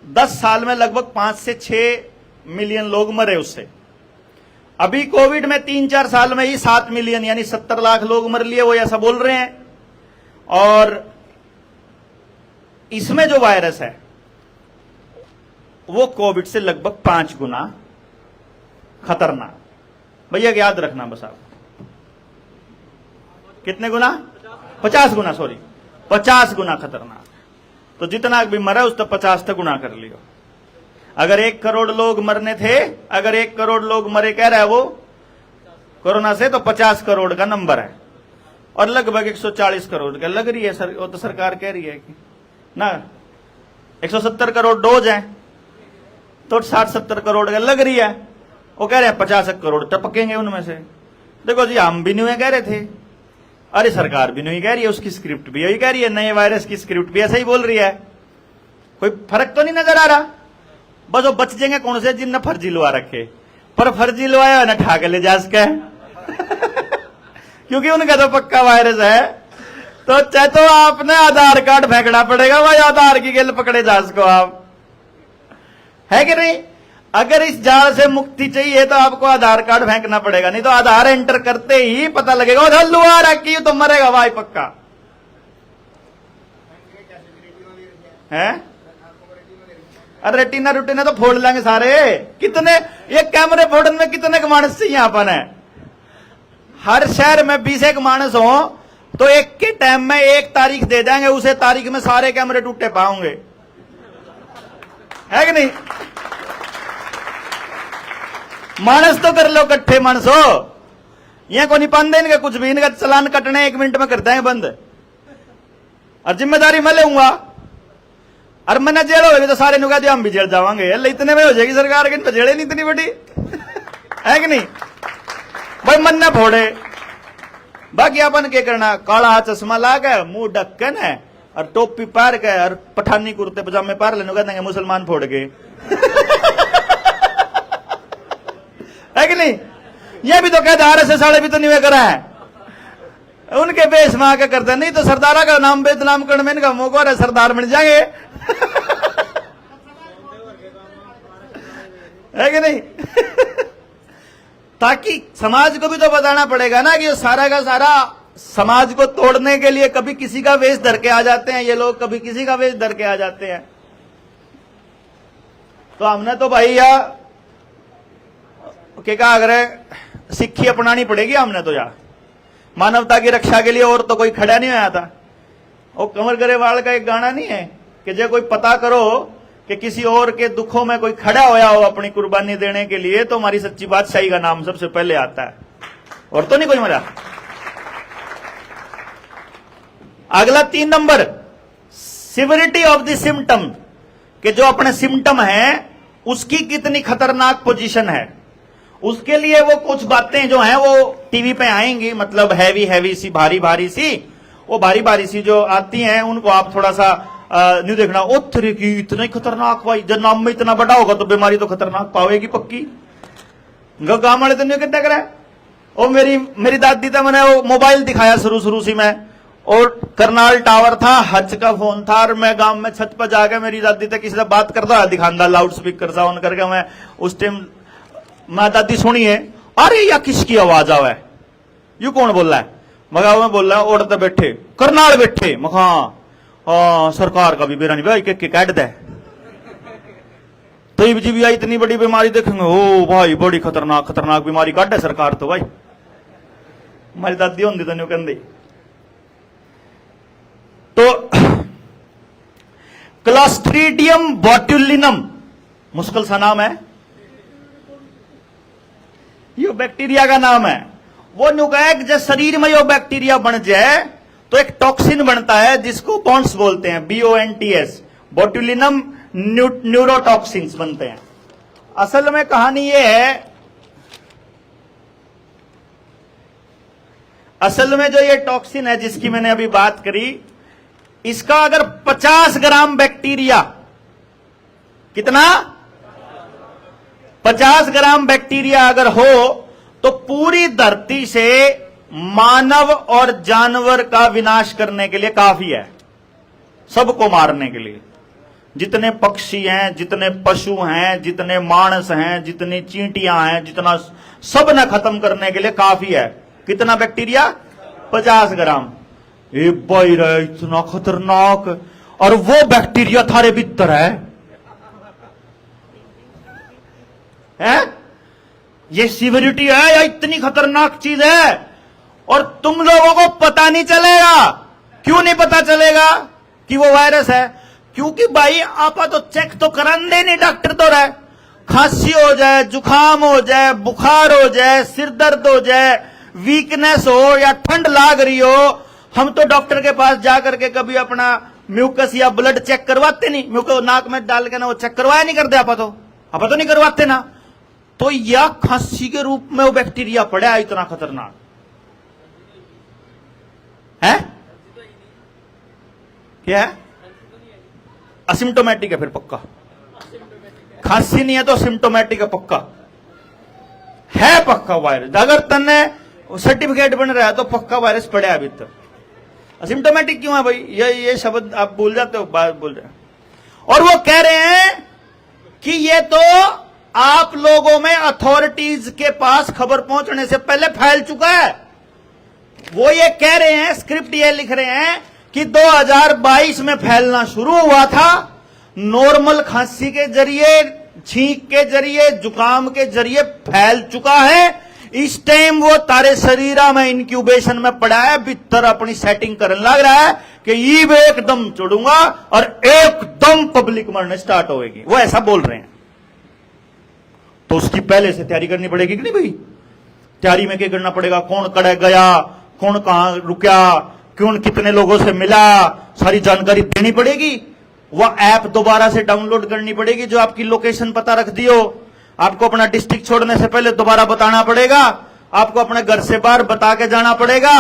10 साल में लगभग 5 से 6 मिलियन लोग मरे उससे। अभी कोविड में 3-4 साल में ही 7 मिलियन यानी 70 लाख लोग मर लिए, वो ऐसा बोल रहे हैं। और इसमें जो वायरस है वो कोविड से लगभग 5 गुना खतरनाक। भैया याद रखना बस आप, कितने गुना? 50 गुना, सॉरी 50 गुना खतरनाक। तो जितना भी मरा उस तक 50 तक गुना कर लियो। अगर 1 करोड़ लोग मरने थे, अगर 1 करोड़ लोग मरे कह रहा है वो कोरोना से, तो 50 करोड़ का नंबर है, और लगभग 140 करोड़ का लग रही है सर, वो तो सरकार कह रही है कि ना 170 करोड़ डोज है, तो 60-70 करोड़ का लग रही है। वो कह रहे हैं 50 करोड़ टपकेंगे उनमें से। देखो जी, हम भी नहीं कह रहे थे, अरे सरकार भी नहीं कह रही है, उसकी स्क्रिप्ट भी यही कह रही है, नए वायरस की स्क्रिप्ट भी ऐसा ही बोल रही है। कोई फर्क तो नहीं नजर आ रहा। बस वो बच जाएंगे कौन से, जिनने फर्जी लवा रखे, पर फर्जी लवाया ना ठा के ले जा सके क्योंकि उनका तो पक्का वायरस है। तो चाहे तो आपने आधार कार्ड फेंकना पड़ेगा भाई, आधार की गेल पकड़े जा सको आप, है कि नहीं? अगर इस जाल से मुक्ति चाहिए तो आपको आधार कार्ड फेंकना पड़ेगा, नहीं तो आधार एंटर करते ही पता लगेगा उधर लुआ रखी तो मरेगा भाई पक्का है। अरे रेटिना रुटिना तो फोड़ लेंगे सारे। कितने ये कैमरे फोड़ने में कितने मानस चाहिए अपन है? हर शहर में 20 मानस हो तो एक के टाइम में 1 तारीख दे देंगे, उसे तारीख में सारे कैमरे टूटे पाओगे, है कि नहीं? मानस तो कर लो कट्ठे मानसो, ये को नहीं पान देंगे कुछ भी, इनका चलान कटने 1 मिनट में करते हैं बंद, और जिम्मेदारी मैं लूंगा। और मैंने जेल हो गई तो सारे नुका दिया हम भी जेल जावांगे, इतने में हो जाएगी सरकार के, इन पर जेल नहीं इतनी बड़ी है कि नहीं भाई, मन न फोड़े। बाकी अपन क्या करना, काला चश्मा ला के, मुंह ढक्कन है और टोपी पार के और पठानी कुर्ते पजामे पार लेने कह देंगे मुसलमान फोड़ के है कि नहीं। ये भी तो कहते RSS वाले भी तो नहीं करा है, उनके बेस में आके करते, नहीं तो सरदारा का नाम बेदनाम करने में इनका मौका है, सरदार बन जाएंगे है कि नहीं ताकि समाज को भी तो बताना पड़ेगा ना कि ये सारा का सारा समाज को तोड़ने के लिए कभी किसी का वेश धर के आ जाते हैं ये लोग, कभी किसी का वेश धर के आ जाते हैं। तो हमने तो भाई यार क्या अगर सिक्खी अपनानी पड़ेगी हमने तो यार, मानवता की रक्षा के लिए, और तो कोई खड़ा नहीं आया था। वो कंवर गरेवाल का एक गाना नहीं है कि जो कोई पता करो कि किसी और के दुखों में कोई खड़ा होया हो अपनी कुर्बानी देने के लिए, तो हमारी सच्ची बादशाही का नाम सबसे पहले आता है, और तो नहीं कोई मरा। अगला 3 number, severity of the symptom, कि जो अपने सिम्टम है उसकी कितनी खतरनाक पोजीशन है, उसके लिए वो कुछ बातें जो हैं वो टीवी पे आएंगी, मतलब हैवी हैवी सी, भारी भारी सी, वो भारी भारी सी जो आती हैं उनको आप थोड़ा सा नहीं देखना। ओ तेरे की इतना ही खतरनाक भाई, जब नाम में इतना बड़ा होगा तो बीमारी तो खतरनाक पावेगी पक्की। गांव वाले तो नहीं कहते कर, और मेरी दादी था, मैंने वो मोबाइल दिखाया शुरू सी में, और करनाल टावर था, हच का फोन था, और मैं गांव में छत पर जाकर मेरी दादी तक किसी से बात करता दिखांदा, लाउड स्पीकर सा ऑन करके। मैं उस टाइम मैं दादी सुनिए, अरे या किसकी आवाज आवे, यू कौन बोल रहा है, मगा मैं बोल रहा औरत बैठे करनाल बैठे, मखा सरकार का भी बेरानी भाई के काट दे, तो जी भी इतनी बड़ी बीमारी देखेंगे, ओ भाई बड़ी खतरनाक बीमारी काट है सरकार तो भाई। हमारी दादी होंगी तो नहीं कहती। तो क्लॉस्ट्रीडियम बोट्यूलिनम मुश्किल सा नाम है, ये बैक्टीरिया का नाम है। वो नुकैक जब शरीर में यो बैक्टीरिया बन जाए तो एक टॉक्सिन बनता है जिसको बॉन्ड्स बोलते हैं, BONTS, बोट्यूलिनम न्यूरोटॉक्सिन्स बनते हैं। असल में कहानी ये है, असल में जो ये टॉक्सिन है जिसकी मैंने अभी बात करी, इसका अगर 50 ग्राम बैक्टीरिया, कितना 50 ग्राम बैक्टीरिया अगर हो तो पूरी धरती से मानव और जानवर का विनाश करने के लिए काफी है, सबको मारने के लिए। जितने पक्षी हैं, जितने पशु हैं, जितने मानस हैं, जितनी चींटियां हैं, जितना सब न खत्म करने के लिए काफी है। कितना बैक्टीरिया? 50 ग्राम। ए भाई रे इतना खतरनाक, और वो बैक्टीरिया थारे भीतर है? ये सिविरिटी है या इतनी खतरनाक चीज है, और तुम लोगों को पता नहीं चलेगा। क्यों नहीं पता चलेगा कि वो वायरस है? क्योंकि भाई आपा तो चेक तो करान दे नहीं डॉक्टर तो रहे, खांसी हो जाए, जुकाम हो जाए, बुखार हो जाए, सिर दर्द हो जाए, वीकनेस हो या ठंड लाग रही हो, हम तो डॉक्टर के पास जाकर के कभी अपना म्यूकस या ब्लड चेक करवाते नहीं। म्यूकस नाक में डाल के ना वो चेक करवाया नहीं करते, आपा तो नहीं करवाते ना। तो या खांसी के रूप में वो बैक्टीरिया पड़ा है, इतना खतरनाक है। क्या है? असिम्टोमेटिक है फिर पक्का। खांसी नहीं है तो सिम्टोमेटिक है पक्का, है पक्का वायरस। अगर तन्ने सर्टिफिकेट बन रहा है तो पक्का वायरस पड़ा है अभी तक। असिम्टोमेटिक क्यों है भाई? ये शब्द आप भूल जाते हो, बात बोल रहे हैं। और वो कह रहे हैं कि ये तो आप लोगों में अथॉरिटीज के पास खबर पहुंचने से पहले फैल चुका है। वो ये कह रहे हैं, स्क्रिप्ट ये लिख रहे हैं कि 2022 में फैलना शुरू हुआ था, नॉर्मल खांसी के जरिए, छींक के जरिए, जुकाम के जरिए फैल चुका है। इस टाइम वो तारे शरीरा में इंक्यूबेशन में पड़ा है, भीतर अपनी सेटिंग करने लग रहा है कि ईब एकदम चढ़ूंगा और एकदम पब्लिक मरने स्टार्ट होगी। वो ऐसा बोल रहे हैं। तो उसकी पहले से तैयारी करनी पड़ेगी कि नहीं भाई? तैयारी में क्या करना पड़ेगा? कौन कड़े गया, कौन कहां रुका, कौन कितने लोगों से मिला, सारी जानकारी देनी पड़ेगी। वह ऐप दोबारा से डाउनलोड करनी पड़ेगी जो आपकी लोकेशन पता रख दियो। आपको अपना डिस्ट्रिक्ट छोड़ने से पहले दोबारा बताना पड़ेगा। आपको अपने घर से बाहर बता के जाना पड़ेगा।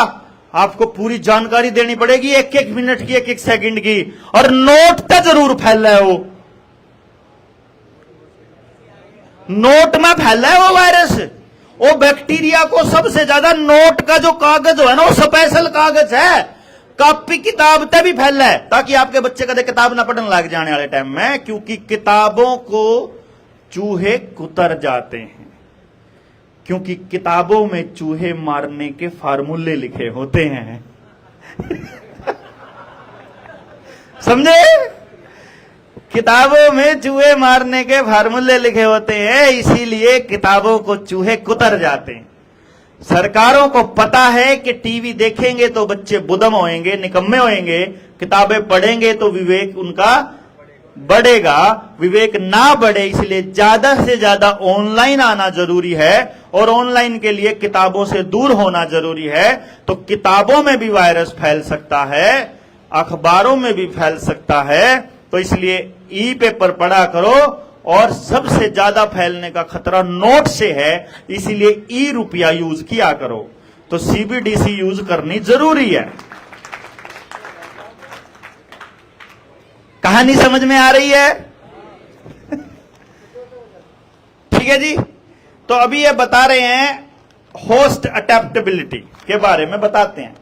आपको पूरी जानकारी देनी पड़ेगी, एक एक मिनट की, एक एक सेकंड की। और नोट तो जरूर फैला है, नोट में फैला है वो वायरस। वो बैक्टीरिया को सबसे ज्यादा नोट का जो कागज है ना, वो स्पेशल कागज है, कॉपी किताब तक भी फैला है, ताकि आपके बच्चे कदे किताब ना पढ़ने लग जाने वाले टाइम में। क्योंकि किताबों को चूहे कुतर जाते हैं, क्योंकि किताबों में चूहे मारने के फार्मूले लिखे होते हैं। समझे? किताबों में चूहे मारने के फार्मूले लिखे होते हैं, इसीलिए किताबों को चूहे कुतर जाते हैं। सरकारों को पता है कि टीवी देखेंगे तो बच्चे बुदम होंगे, निकम्मे होंगे, किताबें पढ़ेंगे तो विवेक उनका बढ़ेगा। विवेक ना बढ़े इसलिए ज्यादा से ज्यादा ऑनलाइन आना जरूरी है, और ऑनलाइन के लिए किताबों से दूर होना जरूरी है। तो किताबों में भी वायरस फैल सकता है, अखबारों में भी फैल सकता है। तो इसलिए ई पेपर पढ़ा करो, और सबसे ज्यादा फैलने का खतरा नोट से है, इसलिए ई रुपया यूज किया करो। तो सीबीडीसी यूज करनी जरूरी है। कहानी समझ में आ रही है? ठीक है जी। तो अभी ये बता रहे हैं होस्ट अडेप्टेबिलिटी के बारे में, बताते हैं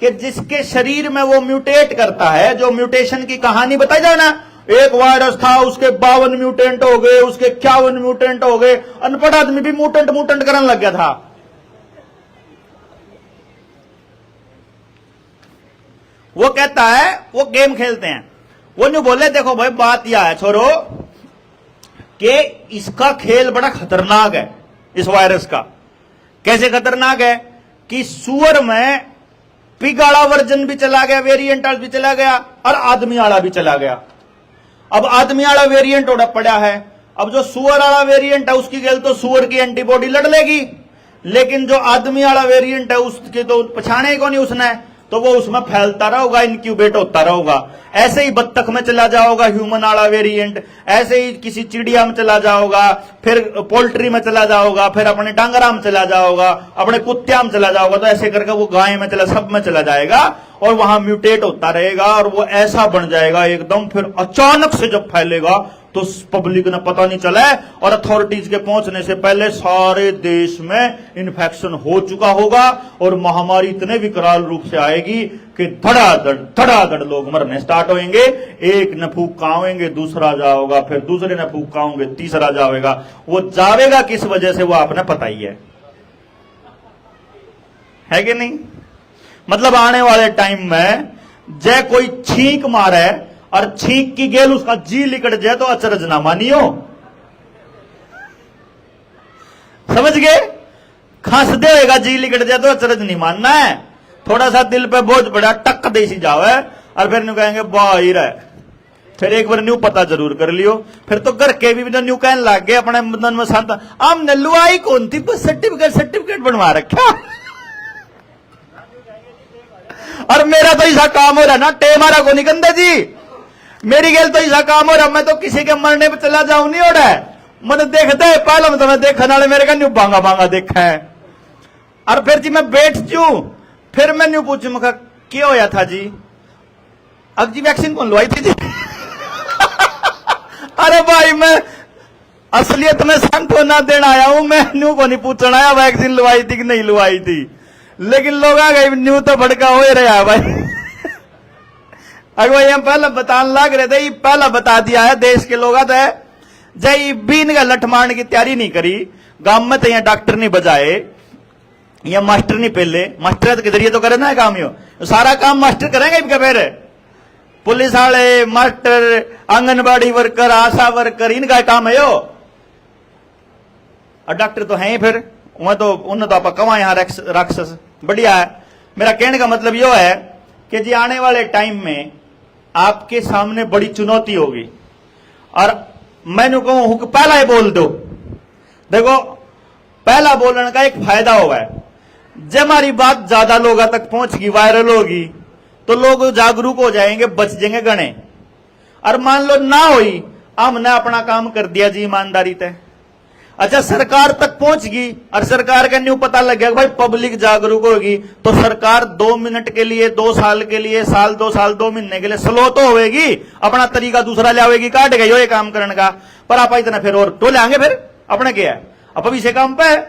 कि जिसके शरीर में वो म्यूटेट करता है, जो म्यूटेशन की कहानी बताई जाए ना, एक वायरस था, उसके 52 म्यूटेंट हो गए, उसके 51 म्यूटेंट हो गए, अनपढ़ आदमी भी म्यूटेंट करने लग गया था। वो कहता है, वो गेम खेलते हैं, वो न्यू बोले देखो भाई बात यह है छोरो कि इसका खेल बड़ा खतरनाक है, इस वायरस का। कैसे खतरनाक है कि सुअर में पिग वाला वर्जन भी चला गया, वेरिएंट भी चला गया, और आदमी वाला भी चला गया। अब आदमी वाला वेरिएंट उड़ा पड़ा है। अब जो सुअर वाला वेरिएंट है उसकी गेल तो सुअर की एंटीबॉडी लड़ लेगी, लेकिन जो आदमी वाला वेरिएंट है उसके तो पछाने को नहीं उसने, तो वो उसमें फैलता रहेगा, इनक्यूबेट होता रहेगा। ऐसे ही बत्तख में चला जाओगा ह्यूमन वाला वेरिएंट, ऐसे ही किसी चिड़िया में चला जाओगा, फिर पोल्ट्री में चला जाओगा, फिर अपने डांगरा में चला जाओगा, अपने कुत्तिया में चला जाओगा, तो ऐसे करके वो गाय में चला, सब में चला जाएगा, और वहां म्यूटेट होता रहेगा, और वो ऐसा बन जाएगा एकदम। फिर अचानक से जब फैलेगा तो पब्लिक ने पता नहीं चला है, और अथॉरिटीज के पहुंचने से पहले सारे देश में इन्फेक्शन हो चुका होगा, और महामारी इतने विकराल रूप से आएगी कि धड़ाधड़ लोग मरने स्टार्ट होंगे। एक ने फूक खाओगे, दूसरा जाओगा, फिर दूसरे ने फूक खाओगे, तीसरा जाएगा। वो जावेगा किस वजह से वो आपने पता ही है कि नहीं? मतलब आने वाले टाइम में जय कोई छींक मारे और छींक की गेल उसका जी लिकट जाए तो अचरज ना मानियो। समझ गए? खांस देगा, जी लिकट जाए तो अचरज नहीं मानना है। थोड़ा सा दिल पे बोझ पड़ा, टक देसी जावे, और फिर न्यू कहेंगे बाहर है। फिर एक बार न्यू पता जरूर कर लियो। फिर तो घर के भी न्यू कहने लग गए अपने मन में शांत, आम नलुआई कौन थी, बस सर्टिफिकेट बनवा रखा। और मेरा तो ऐसा काम हो रहा ना, टेमारा को नहीं कंदे जी, मेरी गेल तो ऐसा काम हो रहा, मैं तो किसी के मरने पे चला जाऊं नहीं हो रहा है। मैंने देखता है पहले में तो मैं देखने वाले मेरे का न्यू बांगा बांगा देखा है। और फिर जी मैं बैठ जू, फिर मैं न्यू पूछू, मैं क्या होया था जी? अब जी वैक्सीन कौन लुआई थी जी? अरे भाई मैं असलियत में सांत्वना देना आया हूं, मैं न्यू को नहीं पूछना आया वैक्सीन लुआई थी कि नहीं लुआई थी। लेकिन लोग आ गए, न्यू तो भड़का हो रहा है भाई। अगर हम पहले बताने लग रहे थे, ये पहला बता दिया है देश के लोग तो जय बीन का लठ मारने की तैयारी नहीं करी। गांव में तो यहाँ डॉक्टर नहीं बजाए, या मास्टर नहीं पहले, मास्टर के जरिए तो करे ना काम, यो सारा काम मास्टर करेंगे इनका। फिर पुलिस वाले, मास्टर, आंगनबाड़ी वर्कर, आशा वर्कर, इनका काम है यो। और डॉक्टर तो है ही, फिर वह तो उन्हें तो आप कमा यहाँ राक्षस बढ़िया है। मेरा कहने का मतलब यो है कि जी आने वाले टाइम में आपके सामने बड़ी चुनौती होगी, और मैंने कहूं कि पहला ही बोल दो, देखो, पहला बोलने का एक फायदा हुआ है, जब हमारी बात ज्यादा लोगों तक पहुंचगी, वायरल होगी, तो लोग जागरूक हो जाएंगे, बच जाएंगे गणे। और मान लो ना हुई, हमने अपना काम कर दिया जी ईमानदारी तय, अच्छा सरकार तक पहुंच गई और सरकार का न्यू पता लग गया भाई पब्लिक जागरूक होगी, तो सरकार 2 मिनट के लिए, 2 साल के लिए, साल 2 साल 2 महीने के लिए स्लो तो होगी, अपना तरीका दूसरा ले आवेगी, काट गई हो ये काम करने का, पर आप इतना फिर और तो ले आएंगे, फिर अपने क्या है, अब पीछे काम पे है,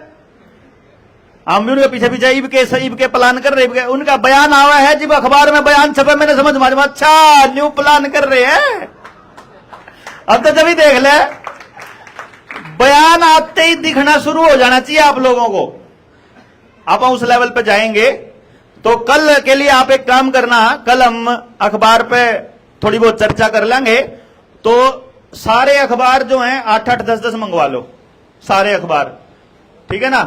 हम भी उनके पीछे पीछे ईब के प्लान कर रहे, उनका बयान आवा है जब अखबार में बयान छपे, मैंने समझ में अच्छा न्यू प्लान कर रहे हैं। अब तो जब ही देख ले, बयान आते ही दिखना शुरू हो जाना चाहिए आप लोगों को। आप उस लेवल पे जाएंगे तो कल के लिए आप एक काम करना, कल हम अखबार पे थोड़ी बहुत चर्चा कर लेंगे, तो सारे अखबार जो हैं 8-8, 10-10 मंगवा लो, सारे अखबार, ठीक है ना,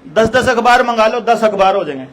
10-10 अखबार मंगा लो, 10 अखबार हो जाएंगे।